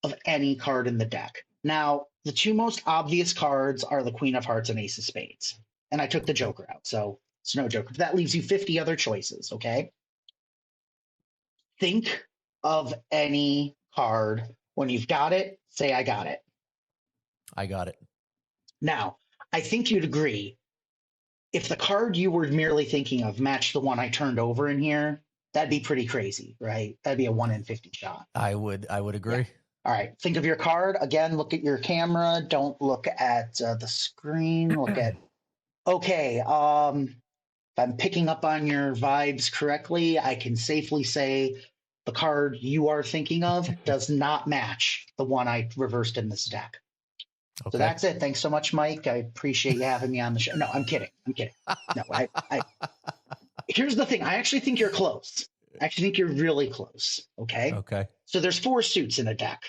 of any card in the deck. Now, the two most obvious cards are the Queen of Hearts and Ace of Spades, and I took the Joker out, so it's no Joker. That leaves you 50 other choices. Okay. Think of any card. When you've got it, say, I got it. I got it. Now, I think you'd agree if the card you were merely thinking of matched the one I turned over in here, that'd be pretty crazy, right? That'd be a 1 in 50 shot. I would agree. Yeah. All right. Think of your card. Again, look at your camera. Don't look at the screen. Look at, okay. If I'm picking up on your vibes correctly, I can safely say the card you are thinking of does not match the one I reversed in this deck. Okay. So that's it. Thanks so much, Mike. I appreciate you having me on the show. No, I'm kidding. No, here's the thing. I actually think you're close. I actually think you're really close. Okay. Okay. So there's 4 suits in a deck.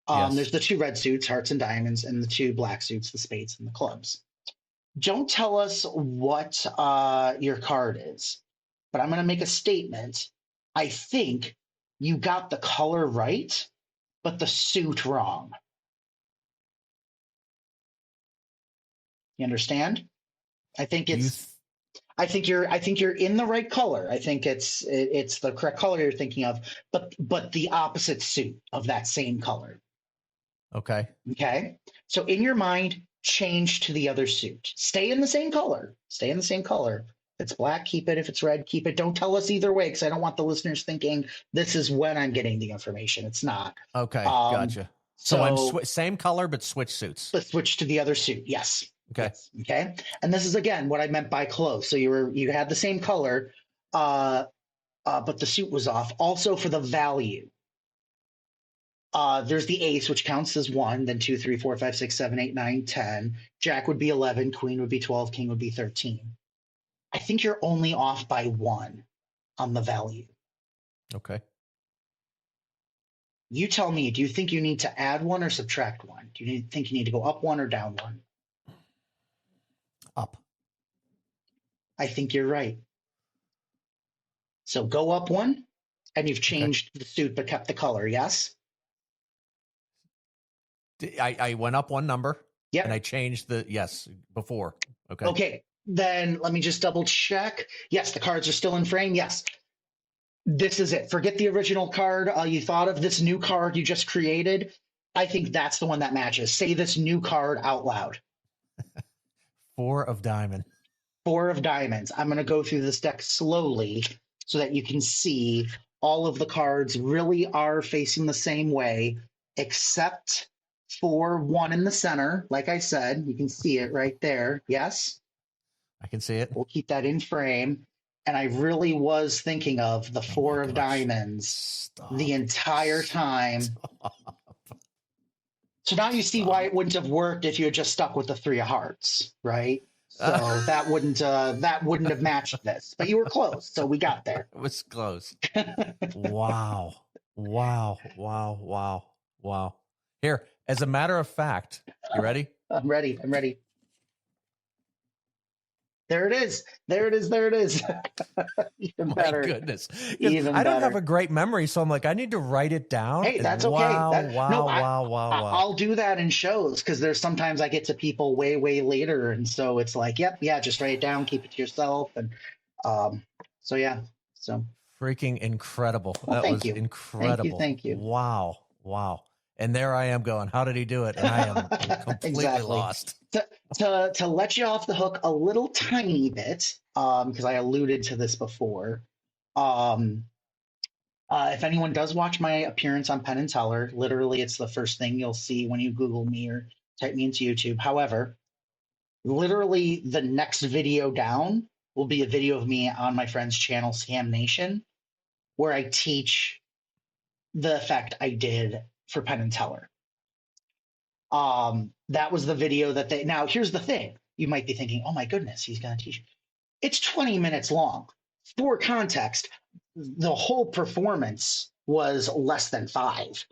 Yes. There's the 2 red suits, hearts and diamonds, and the 2 black suits, the spades and the clubs. Don't tell us what your card is, but I'm going to make a statement. I think you got the color right, but the suit wrong. You understand? I think you're in the right color. I think it's the correct color you're thinking of, but the opposite suit of that same color. Okay. Okay. So in your mind, change to the other suit. Stay in the same color. If it's black, keep it. If it's red, keep it. Don't tell us either way, because I don't want the listeners thinking this is when I'm getting the information. It's not. Okay. Gotcha. So I'm same color, but switch suits. But switch to the other suit. Yes. Okay. Yes. Okay. And this is again what I meant by close. So you had the same color, but the suit was off. Also for the value. There's the ace, which counts as 1, then 2, 3, 4, 5, 6, 7, 8, 9, 10. Jack would be 11, queen would be 12, king would be 13. I think you're only off by 1 on the value. Okay. You tell me, do you think you need to add 1 or subtract 1? Do you think you need to go up 1 or down 1? Up. I think you're right. So go up 1, and you've changed the suit but kept the color, yes? I went up 1 number. Yeah. And I changed before. Okay. Okay. Then let me just double check. Yes, the cards are still in frame. Yes. This is it. Forget the original card you thought of. This new card you just created. I think that's the one that matches. Say this new card out loud. 4 of diamond. 4 of diamonds. I'm going to go through this deck slowly so that you can see all of the cards really are facing the same way, except for 1 in the center. Like I said, you can see it right there. Yes? I can see it. We'll keep that in frame. And I really was thinking of the Oh my four of gosh. diamonds Stop. the entire time. Stop. So now you see why Stop. it wouldn't have worked if you had just stuck with the three of hearts, right? So that wouldn't have matched this, but you were close, so we got there. It was close. Wow. Wow. Wow. Wow. Wow. Here, as a matter of fact, you ready? I'm ready. I'm ready. There it is. There it is. There it is. Even better. My goodness. Even I don't better. have a great memory, so I'm like, I need to write it down. Hey, that's okay. Wow. I'll do that in shows because there's sometimes I get to people way, way later. And so it's like, yep, yeah, just write it down, keep it to yourself. And so, yeah. So freaking incredible. Well, that was you. incredible. Thank you. Wow. Wow. And there I am going, how did he do it? And I am completely lost. To let you off the hook a little tiny bit, because I alluded to this before. If anyone does watch my appearance on Penn and Teller, literally it's the first thing you'll see when you Google me or type me into YouTube. However, literally the next video down will be a video of me on my friend's channel, Scam Nation, where I teach the effect I did for Penn and Teller. That was the video that they. Now, here's the thing: you might be thinking, "Oh my goodness, he's going to teach." It's 20 minutes long. For context, the whole performance was less than 5.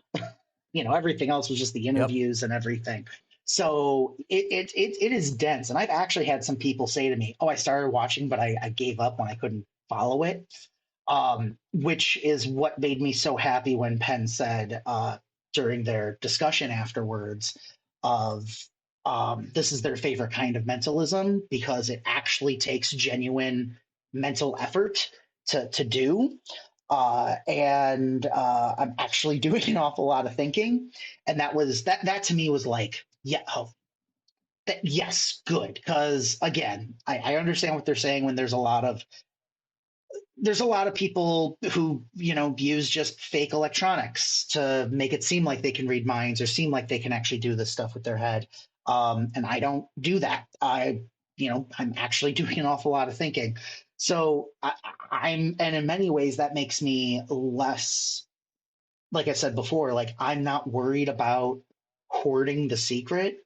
Everything else was just the interviews and everything. So it is dense, and I've actually had some people say to me, "Oh, I started watching, but I gave up when I couldn't follow it." Which is what made me so happy when Penn said during their discussion afterwards of this is their favorite kind of mentalism because it actually takes genuine mental effort to do. And I'm actually doing an awful lot of thinking. And that to me was like, yeah, yes, good. Because again, I understand what they're saying when there's a lot of people who use just fake electronics to make it seem like they can read minds or seem like they can actually do this stuff with their head. And I don't do that. I'm actually doing an awful lot of thinking. So and in many ways that makes me less, like I said before, like I'm not worried about hoarding the secret.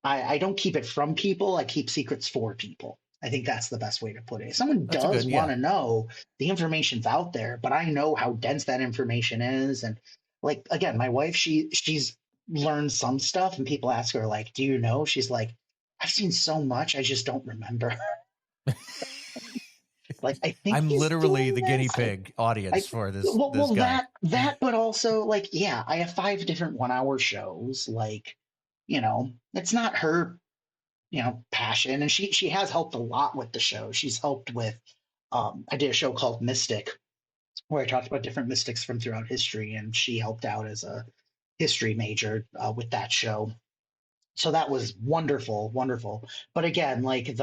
I don't keep it from people. I keep secrets for people. I think that's the best way to put it. If someone does want to know, the information's out there, but I know how dense that information is. And like, again, my wife, she's learned some stuff and people ask her like, do you know? She's like, I've seen so much. I just don't remember. Like, I think I'm literally the guinea pig audience for this. This guy. That, but also like, yeah, I have 5 different 1-hour shows. Like, it's not her passion, and she has helped a lot with the show. She's helped with I did a show called Mystique where I talked about different mystics from throughout history, and she helped out as a history major with that show. So that was wonderful. But again, like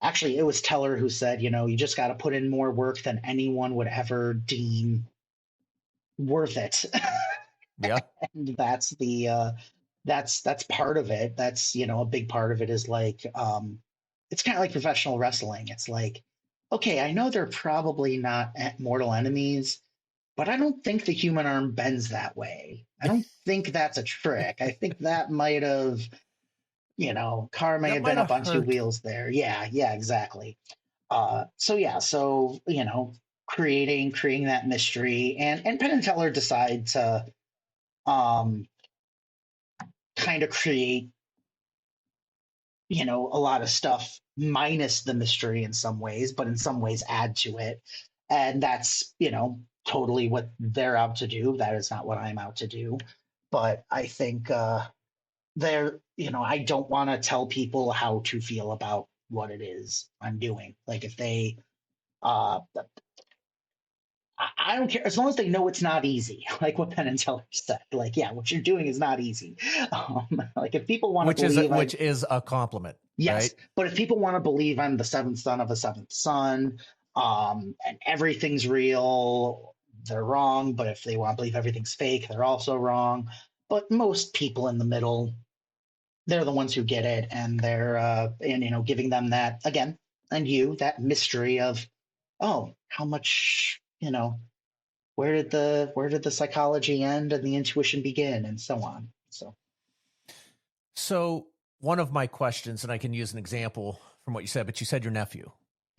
actually it was Teller who said, you just got to put in more work than anyone would ever deem worth it. Yeah. And that's the that's part of it. That's a big part of it is like it's kind of like professional wrestling. It's like, okay, I know they're probably not mortal enemies, but I don't think the human arm bends that way. I don't think that's a trick. I think that might have, car may have been up on 2 wheels there. Yeah, exactly. So creating that mystery, and Penn and Teller decide to kind of create a lot of stuff minus the mystery in some ways, but in some ways add to it. And that's totally what they're out to do. That is not what I'm out to do. But I think I don't want to tell people how to feel about what it is I'm doing. Like if they I don't care as long as they know it's not easy. Like what Penn and Teller said. Like, yeah, what you're doing is not easy. Like if people want to believe, which is a compliment. Yes, right? But if people want to believe I'm the 7th son of a 7th son, and everything's real, they're wrong. But if they want to believe everything's fake, they're also wrong. But most people in the middle, they're the ones who get it, and they're giving them that again. that mystery of, oh, how much, where did the psychology end and the intuition begin, and so on. So one of my questions, and I can use an example from what you said, but you said your nephew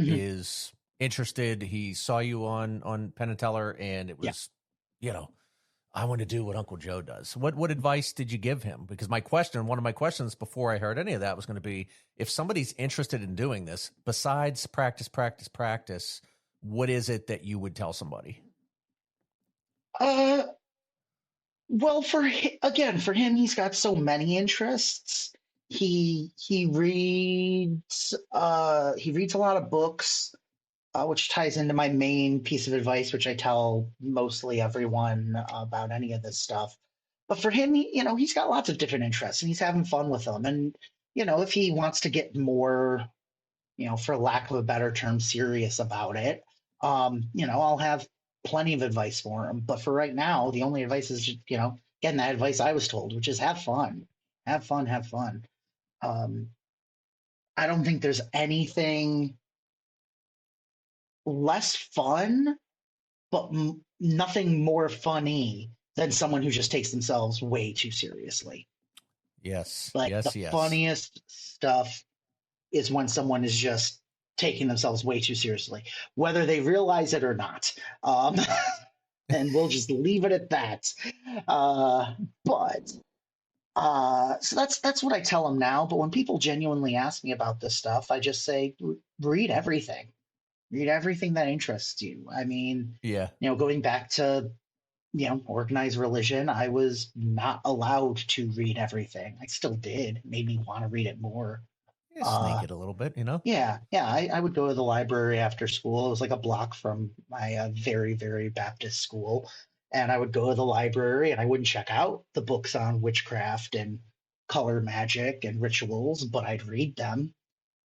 Mhm. is interested. He saw you on Penn and Teller, and it Yeah. was, I want to do what Uncle Joe does. What advice did you give him? Because one of my questions before I heard any of that was going to be, if somebody's interested in doing this, besides practice, practice, practice, what is it that you would tell somebody? Uh, well, for him, he's got so many interests. He reads a lot of books, which ties into my main piece of advice, which I tell mostly everyone about any of this stuff. But for him, he's got lots of different interests and he's having fun with them. And, if he wants to get more, for lack of a better term, serious about it, I'll have plenty of advice for him. But for right now, the only advice is, getting that advice I was told, which is have fun, have fun, have fun. Um, I don't think there's anything less fun, but nothing more funny than someone who just takes themselves way too seriously. Yes, Like the yes, yes. funniest stuff is when someone is just taking themselves way too seriously, whether they realize it or not. Um, and we'll just leave it at that. But so that's what I tell them now. But when people genuinely ask me about this stuff, I just say read everything. Read everything that interests you. I mean, Yeah. going back to organized religion, I was not allowed to read everything. I still did. It made me want to read it more. Yeah, sneak Uh, it a little bit. yeah. I would go to the library after school. It was like a block from my very, very Baptist school. And I would go to the library and I wouldn't check out the books on witchcraft and color magic and rituals, but I'd read them.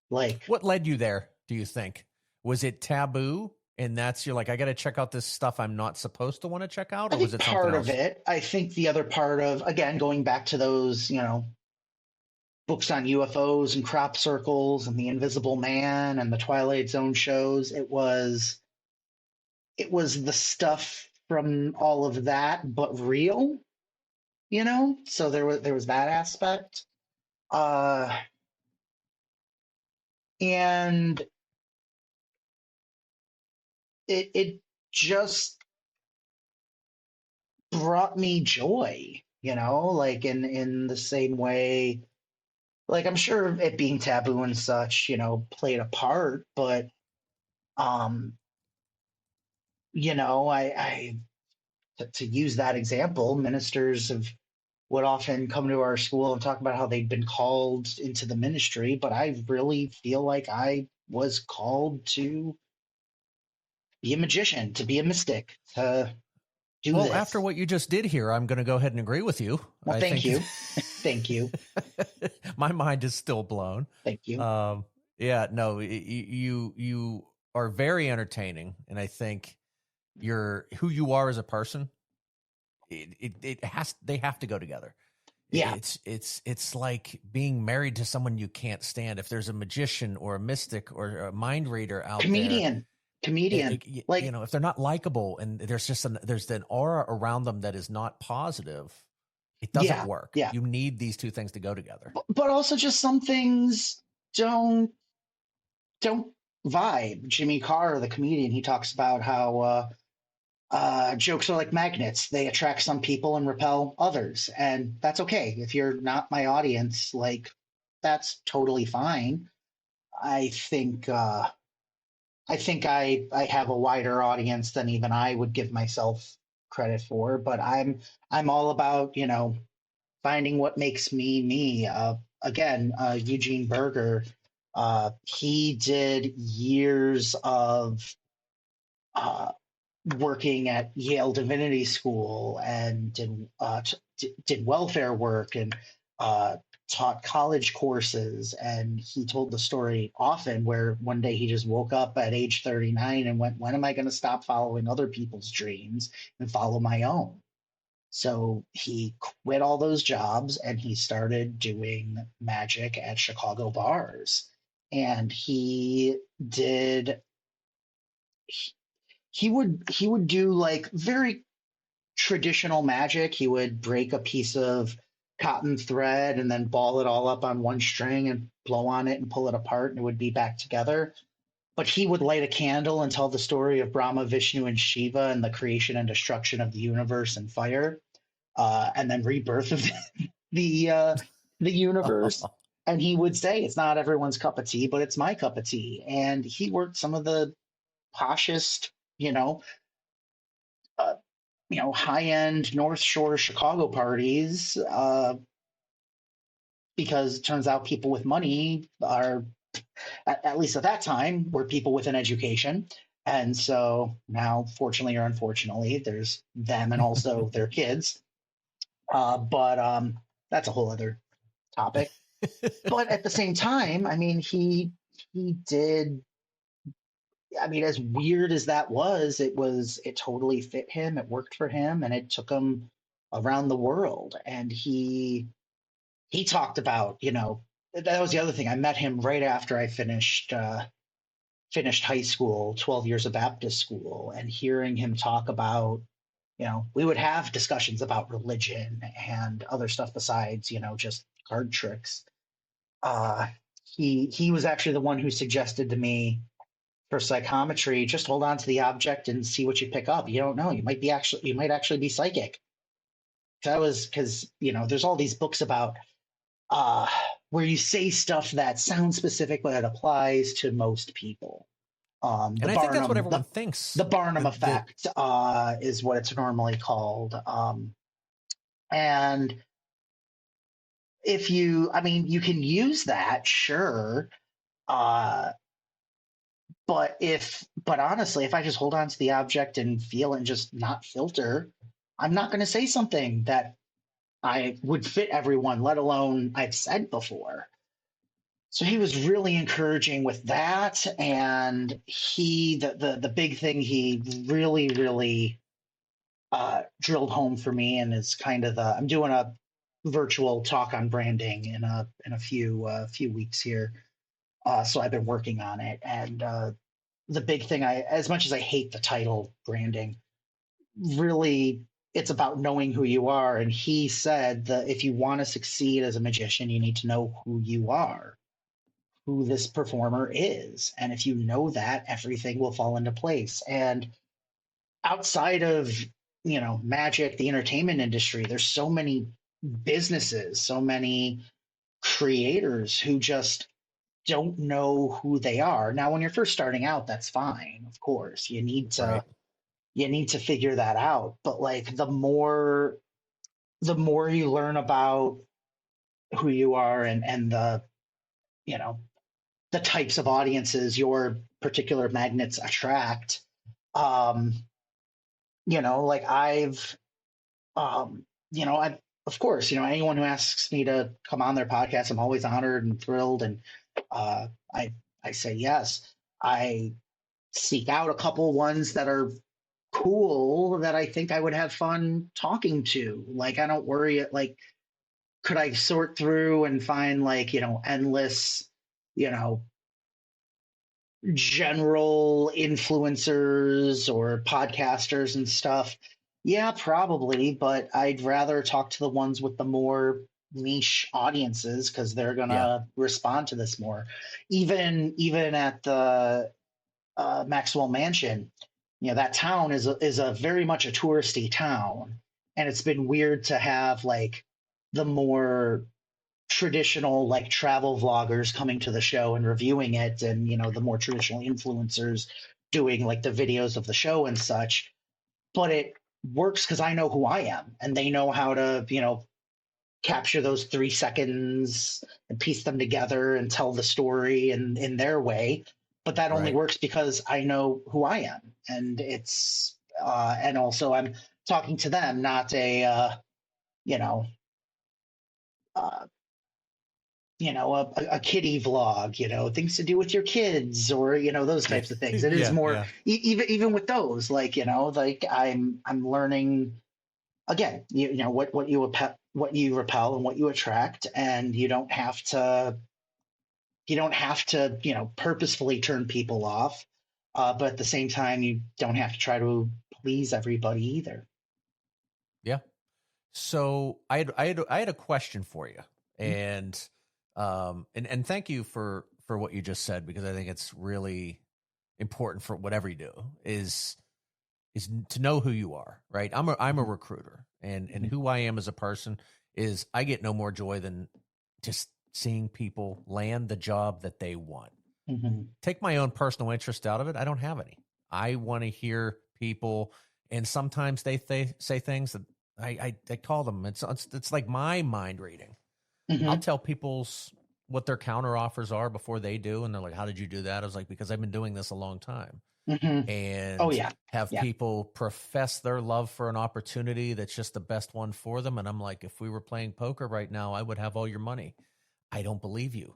Like, What led you there, do you think? Was it taboo? And you're like, I got to check out this stuff I'm not supposed to want to check out? I Or was think it something part of else? it, I think the other part of, again, going back to those, books on UFOs and crop circles and the Invisible Man and the Twilight Zone shows, it was the stuff from all of that, but real, So there was that aspect, uh, and it just brought me joy, like in the same way. Like I'm sure it being taboo and such, played a part, but um, I to use that example, ministers would often come to our school and talk about how they'd been called into the ministry, but I really feel like I was called to be a magician, to be a mystic, to do Well, after this. what you just did here, I'm going to go ahead and agree with you. Well, I thank think you. Thank you. my mind is still blown. Thank you. Yeah, no, you are very entertaining, and I think you're who you are as a person. They have to go together. Yeah. It's like being married to someone you can't stand. If there's a magician or a mystic or a mind reader out there, Comedian. Comedian. Like, if they're not likable and there's an aura around them that is not positive, it doesn't yeah. work. Yeah. You need these two things to go together. But also just some things don't vibe. Jimmy Carr, the comedian, he talks about how jokes are like magnets. They attract some people and repel others. And that's okay. If you're not my audience, like, that's totally fine. I think I have a wider audience than even I would give myself credit for, but I'm all about, finding what makes me me. Again, Eugene Berger, he did years of uh, working at Yale Divinity School and did welfare work and uh, taught college courses. And he told the story often where one day he just woke up at age 39 and went, "When am I going to stop following other people's dreams and follow my own?" So he quit all those jobs and he started doing magic at Chicago bars. and he did he would do like very traditional magic. He would break a piece of cotton thread and then ball it all up on one string and blow on it and pull it apart, and it would be back together. But he would light a candle and tell the story of Brahma, Vishnu, and Shiva and the creation and destruction of the universe and fire, and then rebirth of the universe. And he would say, "It's not everyone's cup of tea, but it's my cup of tea." And he worked some of the poshest, you know, uh, high end North Shore Chicago parties, because it turns out people with money are, at least at that time, were people with an education. And so now, fortunately or unfortunately, there's them and also their kids. But that's a whole other topic. But at the same time, I mean, he did. I mean, as weird as that was, it totally fit him. It worked for him, and it took him around the world. And he talked about, that was the other thing. I met him right after I finished high school, 12 years of Baptist school, and hearing him talk about, we would have discussions about religion and other stuff besides, just card tricks. Uh, he was actually the one who suggested to me for psychometry, just hold on to the object and see what you pick up. You don't know. You might actually be psychic. That was because, there's all these books about uh, where you say stuff that sounds specific, but it applies to most people. And I think that's what everyone thinks. The Barnum effect is what it's normally called. And you can use that, sure. But honestly, if I just hold on to the object and feel and just not filter, I'm not going to say something that I would fit everyone, let alone I've said before. So he was really encouraging with that. And the big thing he really, really drilled home for me, and is kind of I'm doing a virtual talk on branding in a few weeks here. So I've been working on it. And the big thing, as much as I hate the title branding, really it's about knowing who you are. And he said that if you want to succeed as a magician, you need to know who you are, who this performer is. And if you know that, everything will fall into place. And outside of, magic, the entertainment industry, there's so many businesses, so many creators who just don't know who they are. Now, when you're first starting out, that's fine. Of course, you need to figure that out. But like the more you learn about who you are, and the types of audiences your particular magnets attract, like I've of course, anyone who asks me to come on their podcast, I'm always honored and thrilled. And I say yes. I seek out a couple ones that are cool that I think I would have fun talking to. Like, I don't worry, like, could I sort through and find like, endless, you know, general influencers or podcasters and stuff? Yeah, probably, but I'd rather talk to the ones with the more niche audiences, because they're gonna respond to this more. Even at the Maxwell Mansion, that town is a very much a touristy town, and it's been weird to have like the more traditional like travel vloggers coming to the show and reviewing it, and the more traditional influencers doing like the videos of the show and such. But it works because I know who I am, and they know how to capture those 3 seconds and piece them together and tell the story in their way. But that only works because I know who I am, and it's and also I'm talking to them, not you know uh, a kiddie vlog, things to do with your kids, or those types of things. It is more even with those, like like I'm learning again. What you repel and what you attract, and you don't have to You don't have to, purposefully turn people off, but at the same time, you don't have to try to please everybody either. Yeah. So I had a question for you, and thank you for what you just said, because I think it's really important for whatever you do is to know who you are, right? I'm a recruiter, and who I am as a person is I get no more joy than just seeing people land the job that they want. Mm-hmm. Take my own personal interest out of it. I don't have any. I want to hear people, and sometimes they say things that I call them. It's like my mind reading. I'll Mm-hmm. tell people's what their counter offers are before they do, and they're like, "How did you do that?" I was like, "Because I've been doing this a long time." Mm-hmm. Oh And yeah. have Yeah. people profess their love for an opportunity that's just the best one for them. And I'm like, if we were playing poker right now, I would have all your money. I don't believe you.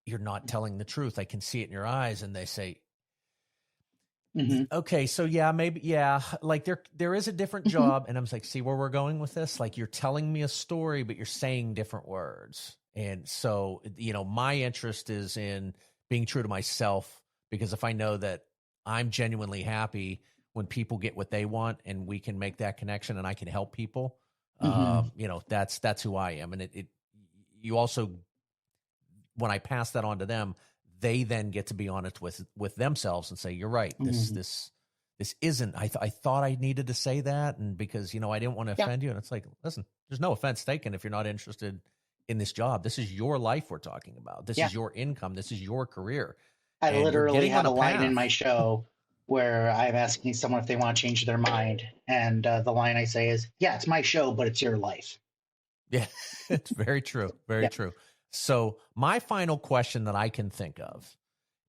You're not telling the truth. I can see it in your eyes. And they say, Mm-hmm. okay, so yeah, maybe, yeah, like there is a different Mm-hmm. job. And I'm like, see where we're going with this? Like, you're telling me a story, but you're saying different words. And so, my interest is in being true to myself, because if I know that I'm genuinely happy when people get what they want and we can make that connection and I can help people, Mm-hmm. that's who I am. And you also, when I pass that on to them, they then get to be honest with themselves and say, "You're right. This Mm-hmm. this isn't. I thought I needed to say that, and because I didn't want to Yeah. offend you." And it's like, listen, there's no offense taken if you're not interested in this job. This is your life we're talking about. This Yeah. is your income. This is your career, I and you're literally getting on have a a line in my path. show where I'm asking someone if they want to change their mind, and the line I say is, "Yeah, it's my show, but it's your life." Yeah, it's very true. Very Yeah. true. So my final question that I can think of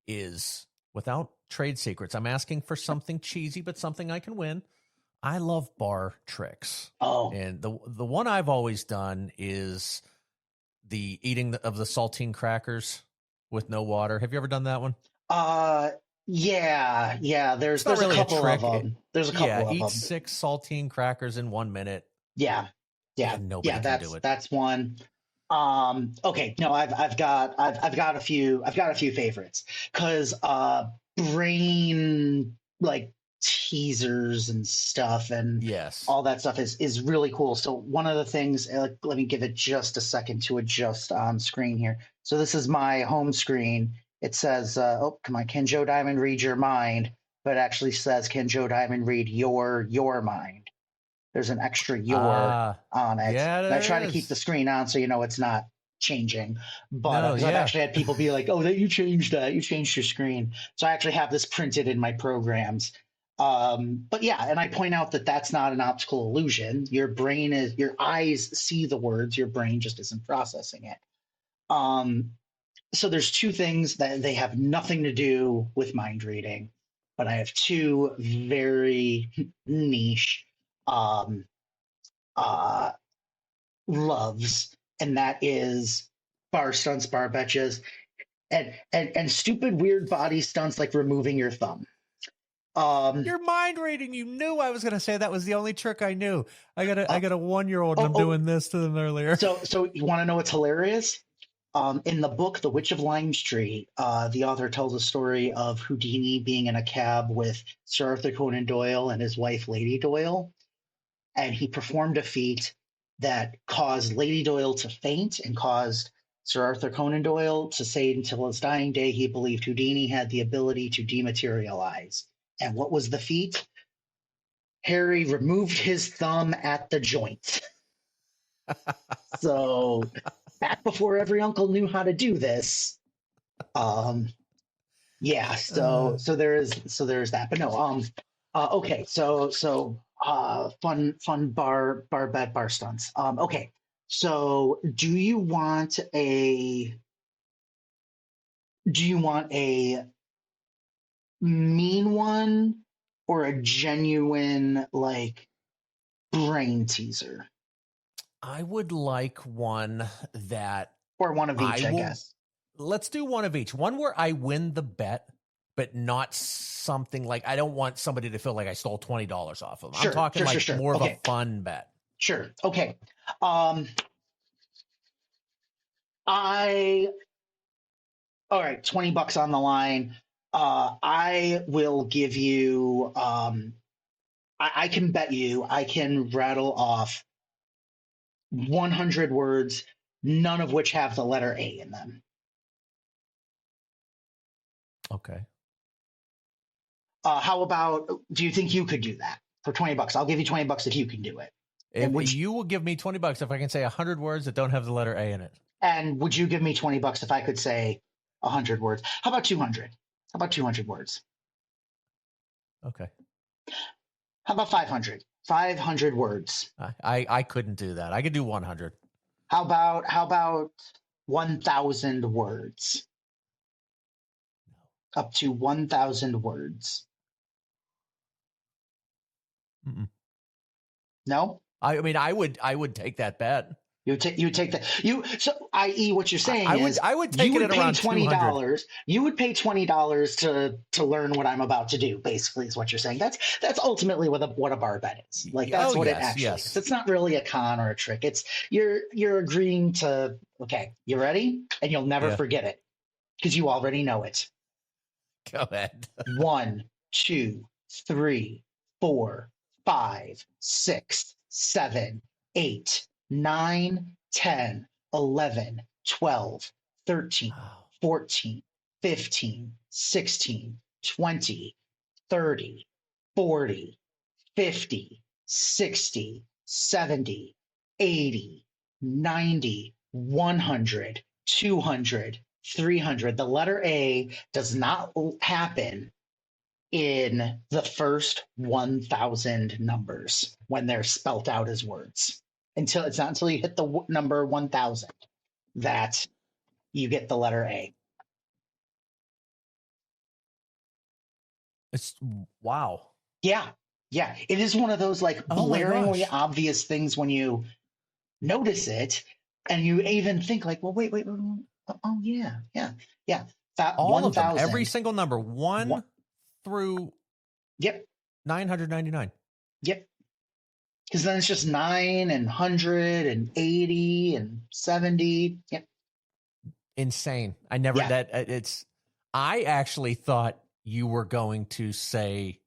is, without trade secrets, I'm asking for something cheesy, but something I can win. I love bar tricks. Oh. And the one I've always done is the eating of the saltine crackers with no water. Have you ever done that one? Uh. Yeah. Yeah. There's It's not there's a really a couple of trick. them. There's a Yeah, couple of eat them. 6 saltine crackers in 1 minute, Yeah. Yeah. and nobody Yeah. can do That's it. that's one. Okay. No, I've got a few favorites because brain like teasers and stuff and Yes. all that stuff is really cool. So one of the things, let me give it just a second to adjust on screen here. So this is my home screen. It says, "Oh, come on, can Joe Diamond read your mind?" But it actually says, "Can Joe Diamond read your mind?" There's an extra "your" Ah, on it. yeah, And I there try to keep the is. screen on so it's not changing. But No, because I've yeah. actually had people be like, "Oh, that you changed that. You changed your screen." So I actually have this printed in my programs. But yeah, and I point out that that's not an optical illusion. Your eyes see the words, your brain just isn't processing it. So there's two things that they have nothing to do with mind reading, but I have two very niche um, uh, loves, and that is bar stunts, bar betches, and stupid weird body stunts like removing your thumb. Um, Your mind reading. You knew I was going to say that was the only trick I knew. I uh, got a 1-year-old, and oh, I'm oh, doing this to them earlier. so you want to know what's hilarious? In the book The Witch of Lime Street, the author tells a story of Houdini being in a cab with Sir Arthur Conan Doyle and his wife Lady Doyle, and he performed a feat that caused Lady Doyle to faint and caused Sir Arthur Conan Doyle to say until his dying day he believed Houdini had the ability to dematerialize. And what was the feat? Harry removed his thumb at the joint. So back before every uncle knew how to do this. Um, yeah, Uh, so there's that. But no, okay, so fun bar bet bar stunts. Okay. So do you want a mean one or a genuine like brain teaser? I would like one that Or one of I each, I will. guess. Let's do one of each. One where I win the bet, but not something like, I don't want somebody to feel like I stole $20 off of them. I'm Sure, talking sure, sure, like sure. more of a Okay, fun bet. sure. Okay. Um I All right, $20 on the line. I will give you. I can bet you I can rattle off 100 words, none of which have the letter A in them. Okay. How about? Do you think you could do that for $20? I'll give you $20 if you can do it. If you will give me $20 if I can say 100 words that don't have the letter A in it. And would you give me $20 if I could say 100 words? How about 200? How about 200 words? Okay. How about 500? 500 words. I couldn't do that. I could do 100. How about 1,000 words? Up to 1,000 words. Mm-mm. No? I mean, I would take that bet. You take that. So, i.e., what you're saying is, I would take it at around $20. You would pay $20 to learn what I'm about to do. Basically, is what you're saying. That's ultimately what a bar bet is. Like that's what it actually is. It's not really a con or a trick. It's you're agreeing to. Okay, you ready? And you'll never forget it because you already know it. Go ahead. 1, 2, 3, 4, 5, 6, 7, 8, 9, 10, 11, 12, 13, 14, 15, 16, 20, 30, 40, 50, 60, 70, 80, 90, 100, 200, 300. The letter A does not happen in the first 1,000 numbers when they're spelt out as words. It's not until you hit the number 1,000 that you get the letter A. It's wow. Yeah. It is one of those like blaringly obvious things when you notice it, and you even think like, well, wait. Oh yeah. That all 1, of them, every single number, one through 999. Yep. Because then it's just 9 and 100 and 80 and 70. Yep. Insane. I actually thought you were going to say,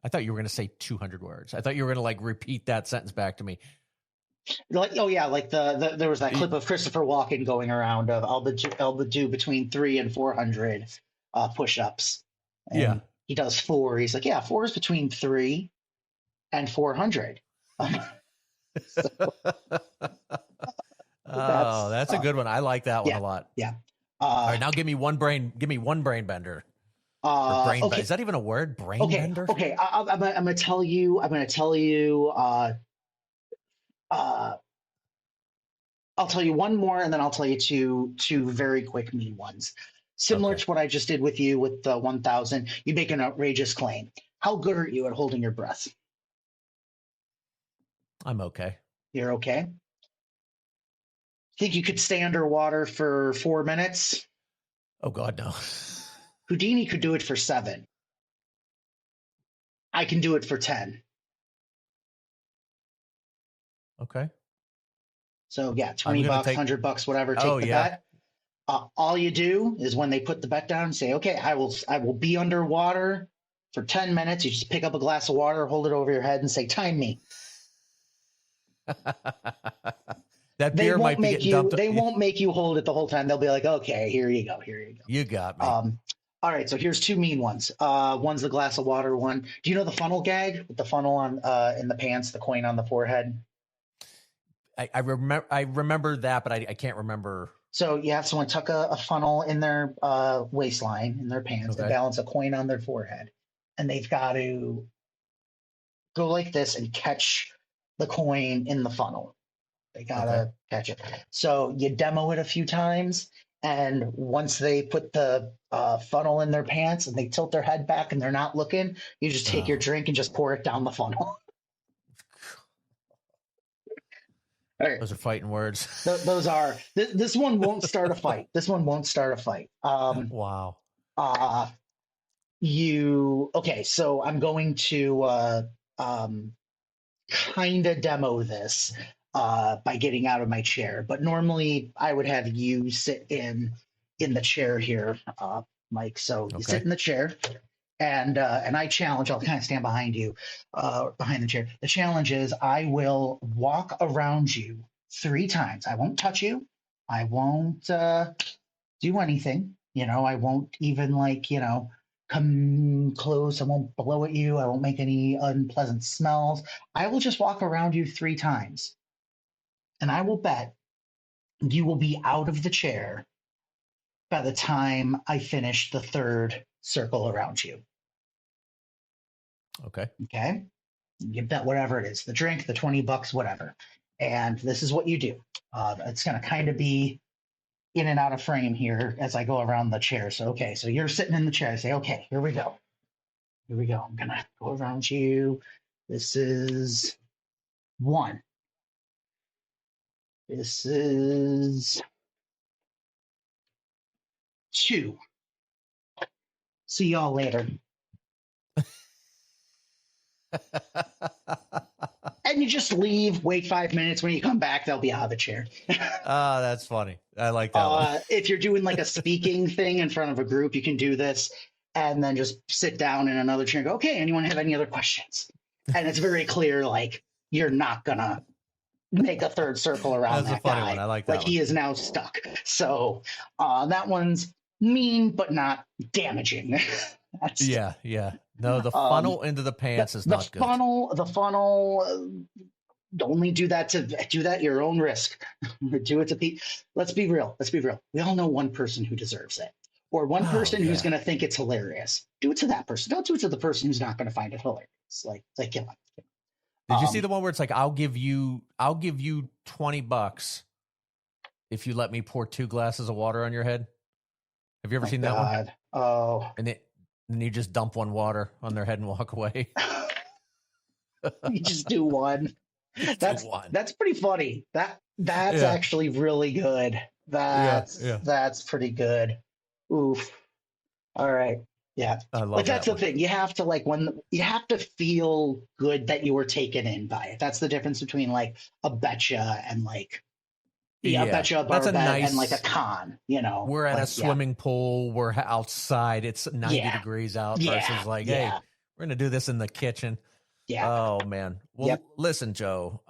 I thought you were going to say 200 words. I thought you were going to like repeat that sentence back to me. Like, oh yeah, like there was that clip of Christopher Walken going around of I'll do between 300 and 400 push-ups. And he does 4. He's like, yeah, 4 is between 3 and 400. That's a good one. I like that one a lot. Yeah. All right, now give me one brain bender. Okay. Is that even a word? Brain bender? Okay. I'm gonna tell you. I'll tell you one more, and then I'll tell you two very quick mean ones. Similar to what I just did with you with the 1,000. You make an outrageous claim. How good are you at holding your breath? I'm okay. You're okay? Think you could stay underwater for 4 minutes? Oh God, no. Houdini could do it for 7. I can do it for 10. Okay. So yeah, $20, $100, whatever. Take the bet. All you do is when they put the bet down and say, okay, I will be underwater for 10 minutes. You just pick up a glass of water, hold it over your head and say, time me. That beer might be getting dumped. They won't make you hold it the whole time. They'll be like, okay, here you go. You got me. All right, so here's 2 mean ones. One's the glass of water one. Do you know the funnel gag with the funnel on in the pants, the coin on the forehead? I remember that, but I can't remember. So you have someone tuck a funnel in their waistline, in their pants, and balance a coin on their forehead. And they've got to go like this and catch the coin in the funnel. They got to catch it. So you demo it a few times. And once they put the funnel in their pants and they tilt their head back and they're not looking, you just take your drink and just pour it down the funnel. All right. Those are fighting words. Those are. This one won't start a fight. Wow. Okay, so I'm going to kind of demo this. by getting out of my chair. But normally I would have you sit in the chair here, Mike. So you sit in the chair, and I challenge. I'll kind of stand behind you, behind the chair. The challenge is I will walk around you 3 times. I won't touch you. I won't do anything. I won't even come close. I won't blow at you. I won't make any unpleasant smells. I will just walk around you 3 times. And I will bet you will be out of the chair by the time I finish the 3rd circle around you. Okay. Okay. You bet whatever it is, the drink, the $20, whatever. And this is what you do. It's going to kind of be in and out of frame here as I go around the chair. So, okay. So you're sitting in the chair. I say, okay, here we go. Here we go. I'm going to go around you. This is 1. This is 2. See y'all later. And you just leave, wait 5 minutes. When you come back, they'll be out of the chair. That's funny. I like that one. If you're doing like a speaking thing in front of a group, you can do this and then just sit down in another chair and go, okay, anyone have any other questions? And it's very clear, like, you're not going to make a 3rd circle around That's that a funny guy. one. I like that one. He is now stuck. So that one's mean, but not damaging. Yeah. No, the funnel into the pants is not good. The funnel, only do that at your own risk. Do it to people. Let's be real. We all know one person who deserves it, or one person who's going to think it's hilarious. Do it to that person. Don't do it to the person who's not going to find it hilarious. Like come on. Did you see the one where it's like, I'll give you $20 if you let me pour 2 glasses of water on your head? Have you ever seen that one? Oh. And you just dump 1 water on their head and walk away. You just do 1. That's pretty funny. That's actually really good. That's pretty good. Oof. All right. Yeah. I love that's the thing. You have to you have to feel good that you were taken in by it. That's the difference between like a betcha and like a betcha, a bar bet, and like a con, We're at a swimming pool. We're outside. It's 90 degrees out versus like, hey, we're going to do this in the kitchen. Yeah. Oh, man. Well, listen, Joe,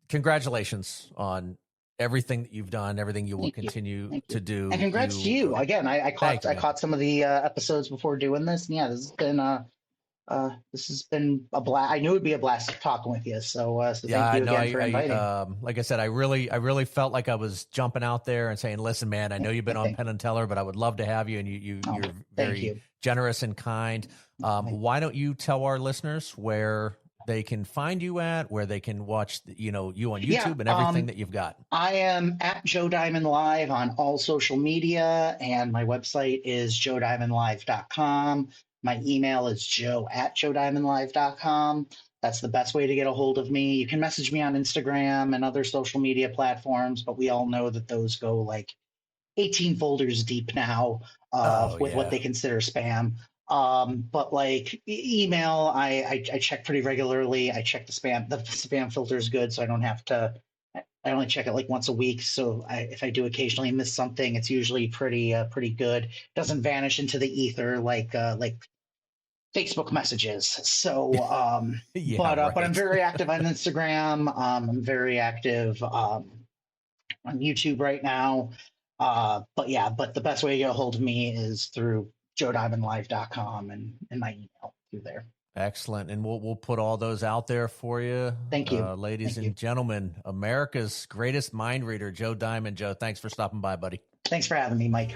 congratulations on everything that you've done, everything you will continue to do. And congrats to you. Again, I caught some of the episodes before doing this. And this has been a blast. I knew it'd be a blast talking with you. So thank you again for inviting. Like I said, I really felt like I was jumping out there and saying, listen, man, I know you've been on Penn and Teller, but I would love to have you. And you're very generous and kind. Why don't you tell our listeners where they can find you at, where they can watch, you on YouTube and everything that you've got? I am at Joe Diamond Live on all social media, and my website is joediamondlive.com. My email is joe@joediamondlive.com. That's the best way to get a hold of me. You can message me on Instagram and other social media platforms, but we all know that those go like 18 folders deep now with what they consider spam. But like email, I check pretty regularly. I check the spam. The spam filter is good, so I don't have to. I only check it like once a week. So if I do occasionally miss something, it's usually pretty good. It doesn't vanish into the ether like Facebook messages. So, but I'm very active on Instagram. I'm very active on YouTube right now. But the best way to get a hold of me is through joediamondlive.com and my email through there. Excellent. And we'll put all those out there for you. Thank you. Ladies and gentlemen, America's greatest mind reader, Joe Diamond. Joe, thanks for stopping by, buddy. Thanks for having me, Mike.